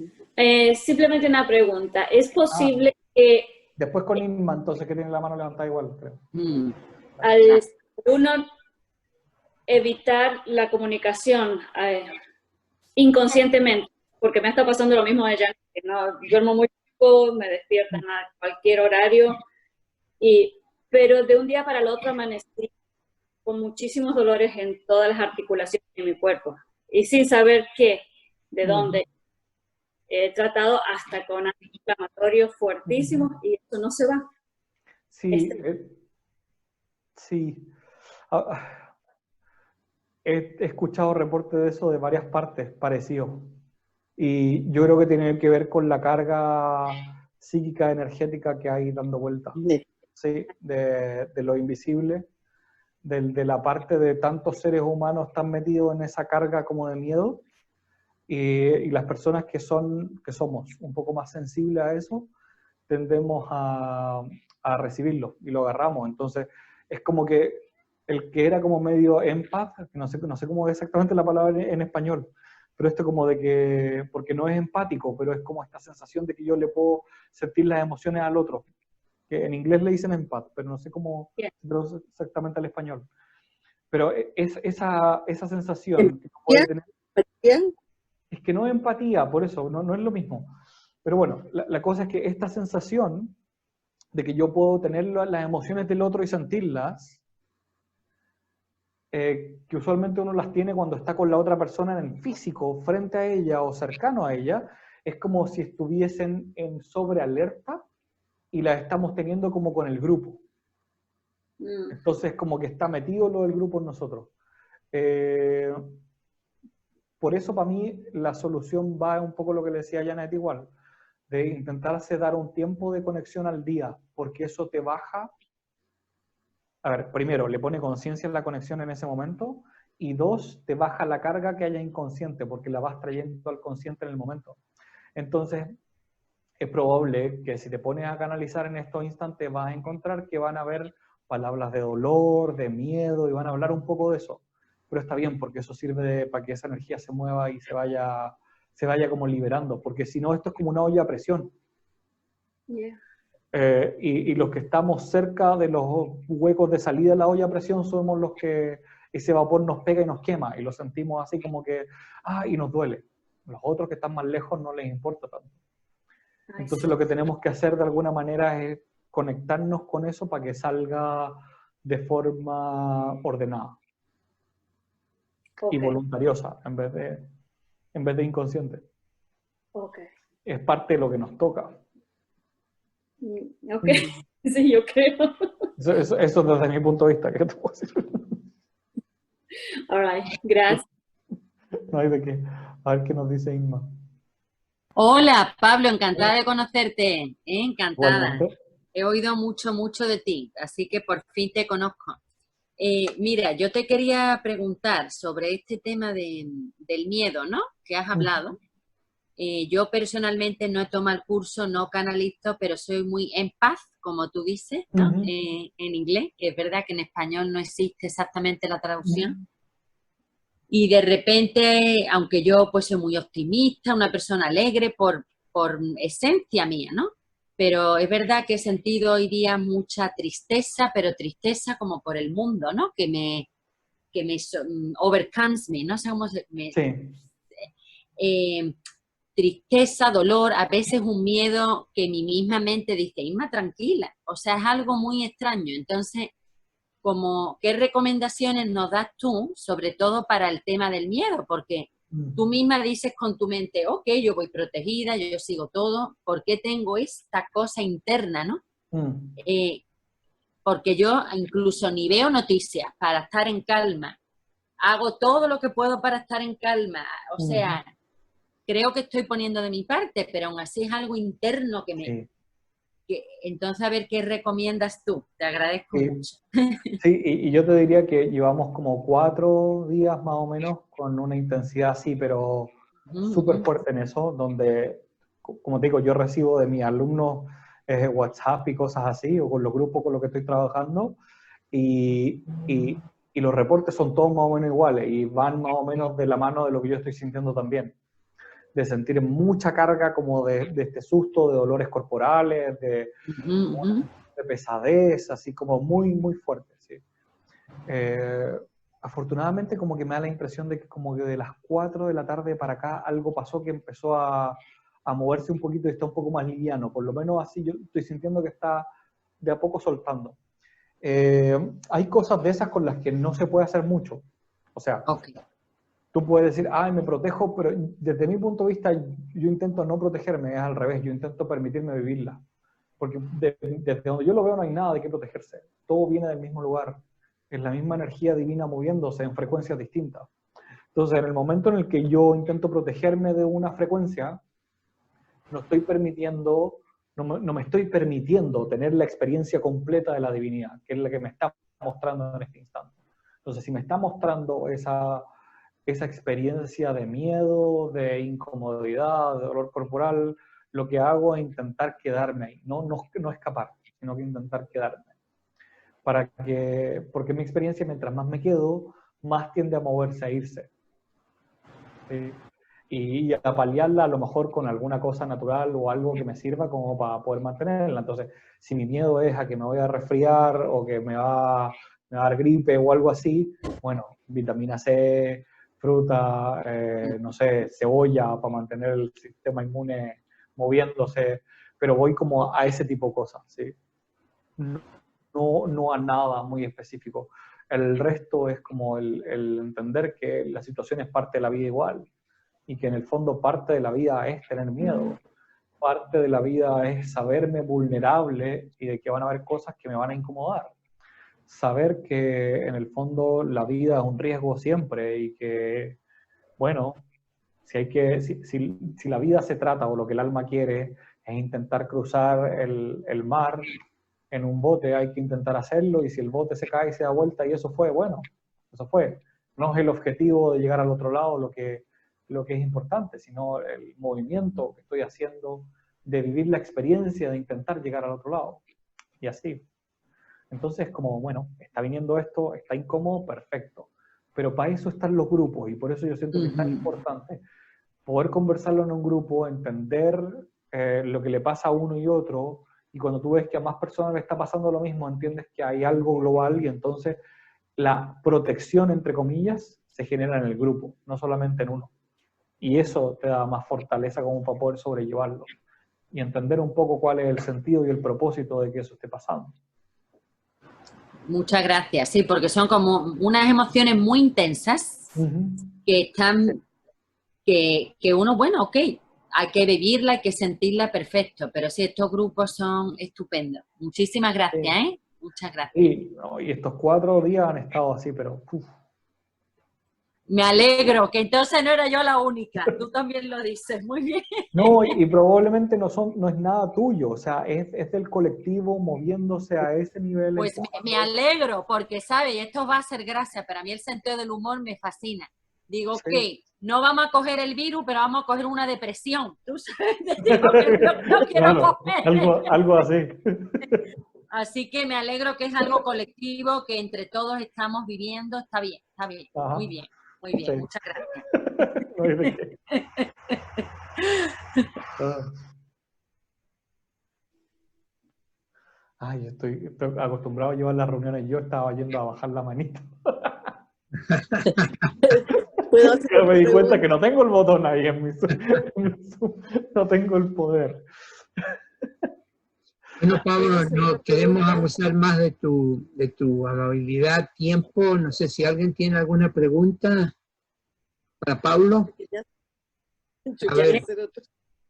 Simplemente una pregunta. ¿Es posible que Después con Inma, entonces, que tiene la mano levantada igual, creo. al uno evitar la comunicación inconscientemente? Porque me está pasando lo mismo de ella, que no duermo muy poco, me despiertan a cualquier horario, pero de un día para el otro amanecí con muchísimos dolores en todas las articulaciones de mi cuerpo y sin saber qué, de dónde. He tratado hasta con antiinflamatorios fuertísimos y eso no se va. Sí, sí. He escuchado reportes de eso de varias partes parecidos. Y yo creo que tiene que ver con la carga psíquica, energética que hay dando vueltas. Sí, de lo invisible, de la parte de tantos seres humanos están metidos en esa carga como de miedo. Y las personas que somos un poco más sensibles a eso, tendemos a recibirlo y lo agarramos. Entonces, es como que el que era como medio empath, que no sé cómo es exactamente la palabra en español, pero esto como de que, porque no es empático, pero es como esta sensación de que yo le puedo sentir las emociones al otro, que en inglés le dicen empath, pero no sé cómo exactamente al español. Pero esa sensación que uno puede tener, es que no es empatía, por eso, no es lo mismo. Pero bueno, la cosa es que esta sensación de que yo puedo tener las emociones del otro y sentirlas, que usualmente uno las tiene cuando está con la otra persona en el físico, frente a ella o cercano a ella, es como si estuviesen en sobrealerta y las estamos teniendo como con el grupo. Entonces como que está metido lo del grupo en nosotros. Por eso para mí la solución va un poco lo que le decía Janet igual, de intentarse dar un tiempo de conexión al día, porque eso te baja. A ver, primero, le pone conciencia en la conexión en ese momento, y dos, te baja la carga que haya inconsciente, porque la vas trayendo al consciente en el momento. Entonces, es probable que si te pones a canalizar en estos instantes, vas a encontrar que van a haber palabras de dolor, de miedo, y van a hablar un poco de eso. Pero está bien, porque eso sirve para que esa energía se mueva y se vaya como liberando, porque si no, esto es como una olla a presión. Y los que estamos cerca de los huecos de salida de la olla a presión somos los que ese vapor nos pega y nos quema, y lo sentimos así como que, y nos duele. Los otros que están más lejos no les importa tanto. Entonces lo que tenemos que hacer de alguna manera es conectarnos con eso para que salga de forma ordenada y voluntariosa en vez de inconsciente. Es parte de lo que nos toca. Sí, yo creo. Eso desde mi punto de vista, ¿qué te puedo decir? All right, gracias. No hay de qué. A ver qué nos dice Inma. Hola, Pablo, encantada de conocerte. Encantada. Igualmente. He oído mucho de ti, así que por fin te conozco. Mira, yo te quería preguntar sobre este tema del miedo, ¿no? Que has hablado. Yo personalmente no he tomado el curso, no canalizo, pero soy muy empath, como tú dices, ¿no? En inglés, que es verdad que en español no existe exactamente la traducción. Y de repente, aunque yo pues soy muy optimista, una persona alegre por esencia mía, ¿no? Pero es verdad que he sentido hoy día mucha tristeza, pero tristeza como por el mundo, ¿no? Que me overcomes me, no sé cómo se... tristeza, dolor, a veces un miedo que mi misma mente dice, Inma, tranquila. O sea, es algo muy extraño. Entonces, ¿qué recomendaciones nos das tú, sobre todo para el tema del miedo? Porque tú misma dices con tu mente, ok, yo voy protegida, yo sigo todo, ¿por qué tengo esta cosa interna, no? porque yo incluso ni veo noticias para estar en calma. Hago todo lo que puedo para estar en calma. O sea, creo que estoy poniendo de mi parte, pero aún así es algo interno que me... Sí. Entonces, a ver, ¿qué recomiendas tú? Te agradezco Sí. mucho. Sí, y yo te diría que llevamos como 4 días más o menos con una intensidad así, pero súper fuerte en eso, donde, como te digo, yo recibo de mis alumnos WhatsApp y cosas así, o con los grupos con los que estoy trabajando, y los reportes son todos más o menos iguales, y van más o menos de la mano de lo que yo estoy sintiendo también, de sentir mucha carga como de este susto, de dolores corporales, de pesadez, así como muy, muy fuerte, ¿sí? Afortunadamente como que me da la impresión de que como que de las 4 de la tarde para acá algo pasó que empezó a moverse un poquito y está un poco más liviano, por lo menos así yo estoy sintiendo que está de a poco soltando. Hay cosas de esas con las que no se puede hacer mucho, o sea, tú puedes decir, ay, me protejo, pero desde mi punto de vista yo intento no protegerme, es al revés, yo intento permitirme vivirla. Porque desde donde yo lo veo no hay nada de qué protegerse. Todo viene del mismo lugar. Es la misma energía divina moviéndose en frecuencias distintas. Entonces, en el momento en el que yo intento protegerme de una frecuencia, no me estoy permitiendo tener la experiencia completa de la divinidad, que es la que me está mostrando en este instante. Entonces, si me está mostrando esa experiencia de miedo, de incomodidad, de dolor corporal, lo que hago es intentar quedarme ahí, no escapar, sino que intentar quedarme. Porque mi experiencia, mientras más me quedo, más tiende a moverse, a irse. ¿Sí? Y a paliarla a lo mejor con alguna cosa natural o algo que me sirva como para poder mantenerla. Entonces, si mi miedo es a que me voy a resfriar o que me va a dar gripe o algo así, bueno, vitamina C, fruta, no sé, cebolla para mantener el sistema inmune moviéndose, pero voy como a ese tipo de cosas, ¿sí? No a nada muy específico. El resto es como el entender que la situación es parte de la vida igual, y que en el fondo parte de la vida es tener miedo, parte de la vida es saberme vulnerable y de que van a haber cosas que me van a incomodar. Saber que en el fondo la vida es un riesgo siempre y que, bueno, si la vida se trata o lo que el alma quiere es intentar cruzar el mar en un bote, hay que intentar hacerlo, y si el bote se cae y se da vuelta y eso fue, bueno, eso fue. No es el objetivo de llegar al otro lado lo que es importante, sino el movimiento que estoy haciendo de vivir la experiencia de intentar llegar al otro lado. Y así. Entonces, como, bueno, está viniendo esto, está incómodo, perfecto. Pero para eso están los grupos, y por eso yo siento que es tan importante poder conversarlo en un grupo, entender lo que le pasa a uno y otro, y cuando tú ves que a más personas le está pasando lo mismo, entiendes que hay algo global, y entonces la protección, entre comillas, se genera en el grupo, no solamente en uno. Y eso te da más fortaleza como para poder sobrellevarlo, y entender un poco cuál es el sentido y el propósito de que eso esté pasando. Muchas gracias, sí, porque son como unas emociones muy intensas que están, que uno, bueno, ok, hay que vivirla, hay que sentirla, perfecto, pero sí, estos grupos son estupendos. Muchísimas gracias, ¿eh? Muchas gracias. Sí, no, y estos 4 días han estado así, pero... Me alegro, que entonces no era yo la única, tú también lo dices, muy bien. No, y probablemente no es nada tuyo, o sea, es del colectivo moviéndose a ese nivel. Pues me alegro, porque, ¿sabes? Esto va a ser gracia, pero a mí el sentido del humor me fascina. Digo, ok, no vamos a coger el virus, pero vamos a coger una depresión. ¿Tú sabes? Digo que no quiero claro, coger. algo así. Así que me alegro que es algo colectivo, que entre todos estamos viviendo. Está bien, Ajá. muy bien, muy bien. Sí. Muchas gracias. No hay de qué. Ay, estoy acostumbrado a llevar las reuniones, yo estaba yendo a bajar la manita. Pero me di cuenta que no tengo el botón ahí en mi Zoom, no tengo el poder. Bueno, Pablo, no queremos abusar más de tu amabilidad, tiempo. No sé si alguien tiene alguna pregunta para Pablo. A ver.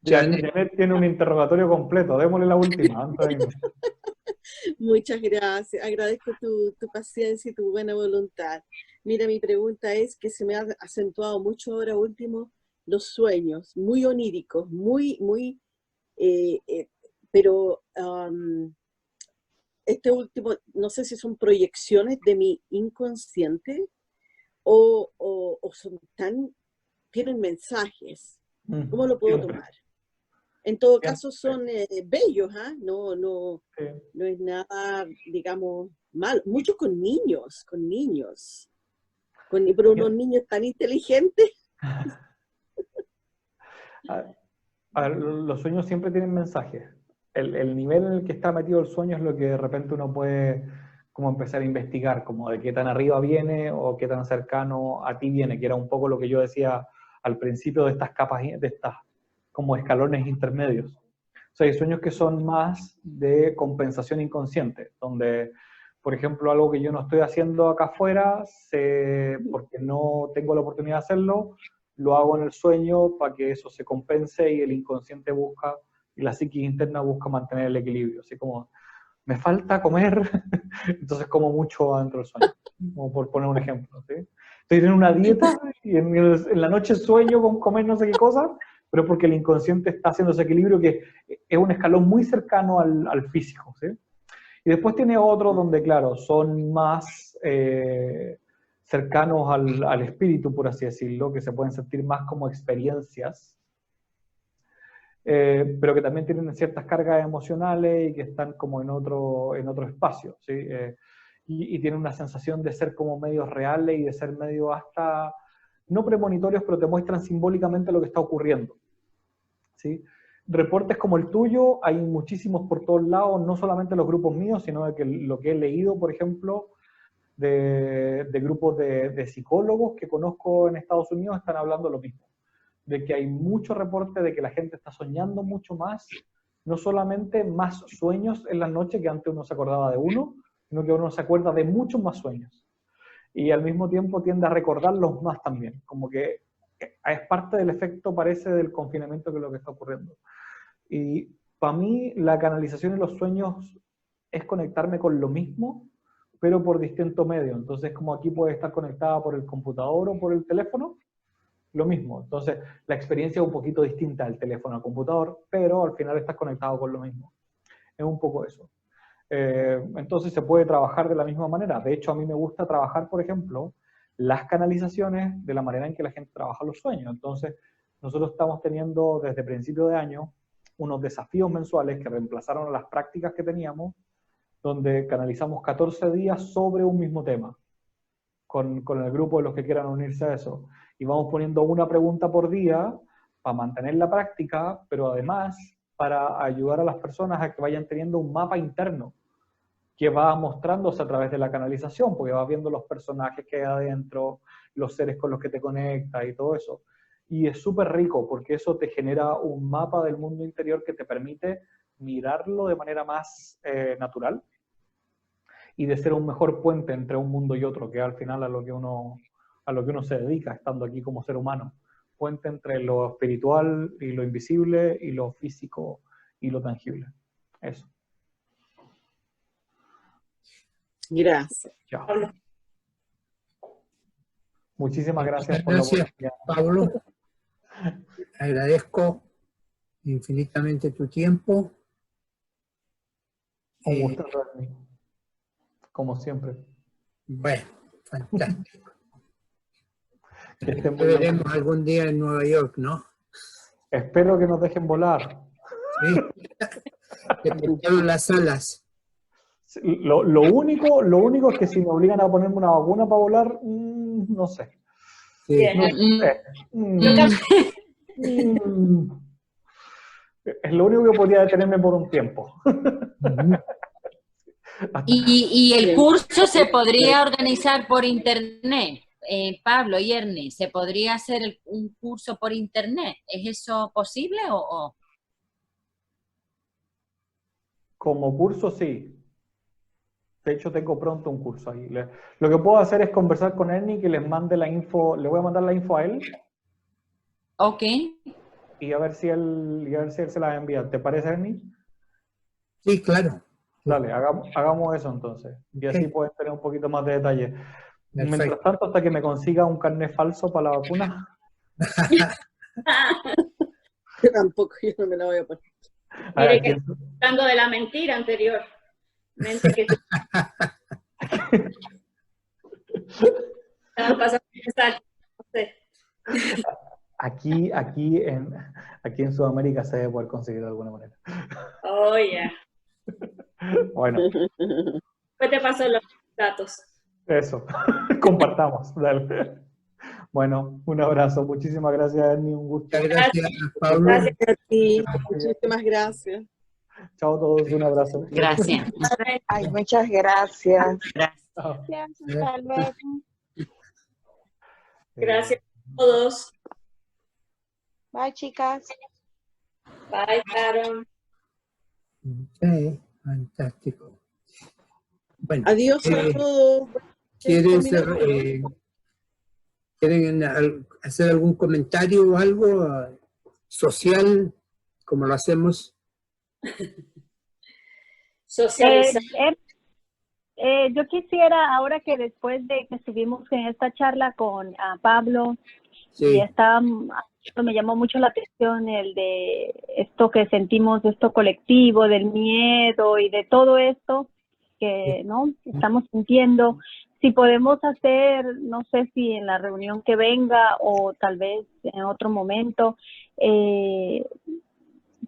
Janet tiene un interrogatorio completo, démosle la última. Muchas gracias. Agradezco tu paciencia y tu buena voluntad. Mira, mi pregunta es que se me ha acentuado mucho ahora último los sueños, muy oníricos, pero este último, no sé si son proyecciones de mi inconsciente o son tienen mensajes. ¿Cómo lo puedo tomar? En todo caso son bellos, ¿ah? No es nada, digamos, malo. Mucho con niños, pero unos niños tan inteligentes. A ver, los sueños siempre tienen mensajes. El nivel en el que está metido el sueño es lo que de repente uno puede como empezar a investigar, como de qué tan arriba viene o qué tan cercano a ti viene, que era un poco lo que yo decía al principio de estas capas, de estas como escalones intermedios. O sea, hay sueños que son más de compensación inconsciente, donde, por ejemplo, algo que yo no estoy haciendo acá afuera, porque no tengo la oportunidad de hacerlo, lo hago en el sueño para que eso se compense y el inconsciente busca, y la psiquis interna busca mantener el equilibrio. Así como, me falta comer, entonces como mucho adentro del sueño, como por poner un ejemplo, ¿sí? Estoy en una dieta y en la noche sueño con comer no sé qué cosa, pero es porque el inconsciente está haciendo ese equilibrio que es un escalón muy cercano al físico, ¿sí? Y después tiene otro donde, claro, son más cercanos al espíritu, por así decirlo, que se pueden sentir más como experiencias, pero que también tienen ciertas cargas emocionales y que están como en otro espacio, ¿sí? Y tienen una sensación de ser como medios reales y de ser medio hasta, no premonitorios, pero te muestran simbólicamente lo que está ocurriendo, ¿sí? Reportes como el tuyo hay muchísimos por todos lados, no solamente los grupos míos, sino de que lo que he leído, por ejemplo, de grupos de psicólogos que conozco en Estados Unidos están hablando lo mismo, de que hay mucho reporte de que la gente está soñando mucho más, no solamente más sueños en la noche, que antes uno se acordaba de uno, sino que uno se acuerda de muchos más sueños. Y al mismo tiempo tiende a recordarlos más también, como que es parte del efecto, parece, del confinamiento que es lo que está ocurriendo. Y para mí la canalización en los sueños es conectarme con lo mismo, pero por distinto medio. Entonces, como aquí puede estar conectada por el computador o por el teléfono, lo mismo. Entonces, la experiencia es un poquito distinta del teléfono al computador, pero al final estás conectado con lo mismo. Es un poco eso. Entonces, se puede trabajar de la misma manera. De hecho, a mí me gusta trabajar, por ejemplo, las canalizaciones de la manera en que la gente trabaja los sueños. Entonces, nosotros estamos teniendo desde principio de año unos desafíos mensuales que reemplazaron las prácticas que teníamos, donde canalizamos 14 días sobre un mismo tema, con el grupo de los que quieran unirse a eso. Y vamos poniendo una pregunta por día para mantener la práctica, pero además para ayudar a las personas a que vayan teniendo un mapa interno que va mostrándose a través de la canalización, porque vas viendo los personajes que hay adentro, los seres con los que te conectas y todo eso. Y es súper rico, porque eso te genera un mapa del mundo interior que te permite mirarlo de manera más natural y de ser un mejor puente entre un mundo y otro, que al final a lo que uno se dedica, estando aquí como ser humano. Puente entre lo espiritual y lo invisible, y lo físico y lo tangible. Eso. Gracias. Chao. Muchísimas gracias por Gracias, la oportunidad. Pablo. Agradezco infinitamente tu tiempo. Un gusto, Rodney. Como siempre. Bueno, fantástico. Que estén Te muy bien. veremos algún día en Nueva York, ¿no? Espero que nos dejen volar. Sí. Te cortaron las alas. Lo único es que si me obligan a ponerme una vacuna para volar, no sé. Sí. Bien. No sé. Es lo único que podría detenerme por un tiempo. Y el curso se podría organizar por internet. Pablo y Ernie, ¿se podría hacer un curso por internet? ¿Es eso posible o? Como curso, sí. De hecho, tengo pronto un curso ahí. Lo que puedo hacer es conversar con Ernie, que les mande la info. Le voy a mandar la info a él. Ok. Y a ver si él se la envía. ¿Te parece, Ernie? Sí, claro. Dale, hagamos eso entonces. Y así puedes tener un poquito más de detalle. Mientras Perfecto. tanto, hasta que me consiga un carnet falso para la vacuna. Tampoco yo no me la voy a poner. A ver, Mire que hablando de la mentira anterior. Mente que estaba pasando no sé. aquí en Sudamérica se debe poder conseguir de alguna manera. Oh, yeah. Bueno, Después te paso los datos. eso. Compartamos. Dale. Bueno, un abrazo. Muchísimas gracias, Ernie. Un gusto. Muchas gracias, Pablo. Gracias. A ti, muchísimas gracias. Chao a todos. Un abrazo. Gracias. Ay, muchas gracias. Gracias. Chao. Hasta luego. Gracias a todos. Bye, chicas. Bye, Sharon. Ok, fantástico. Bueno, Adiós a todos. ¿quieren hacer algún comentario o algo social, como lo hacemos? Socializar. Yo quisiera, ahora que después de que estuvimos en esta charla con Pablo, y me llamó mucho la atención el de esto que sentimos, de esto colectivo, del miedo y de todo esto que no estamos sintiendo. Si podemos hacer, no sé si en la reunión que venga o tal vez en otro momento,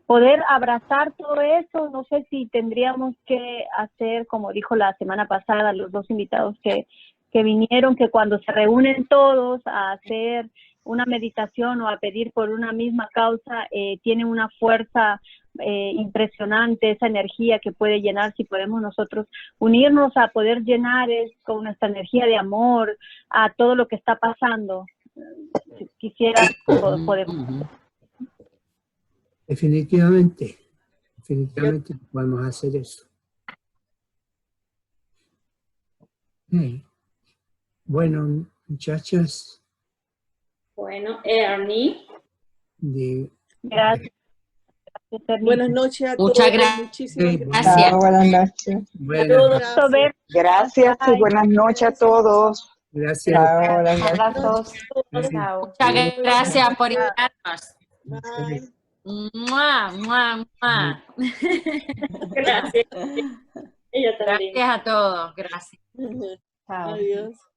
poder abrazar todo eso. No sé si tendríamos que hacer, como dijo la semana pasada los dos invitados que vinieron, que cuando se reúnen todos a hacer una meditación o a pedir por una misma causa, tiene una fuerza impresionante, esa energía que puede llenar. Si podemos nosotros unirnos a poder llenar con nuestra energía de amor a todo lo que está pasando. Quisiera poder. Definitivamente podemos hacer eso. Bueno, muchachas. Bueno, Ernie. Gracias. Buenas noches a todos. Muchas gracias. Muchísimas Gracias. Chao, buenas noches. gracias. Gracias y buenas noches a todos. Gracias. Chao, buenas noches. Abrazos. Muchas gracias por invitarnos. Bye. ¡Mua, mua, mua! Gracias. Ella también. Gracias a todos. Gracias. Adiós.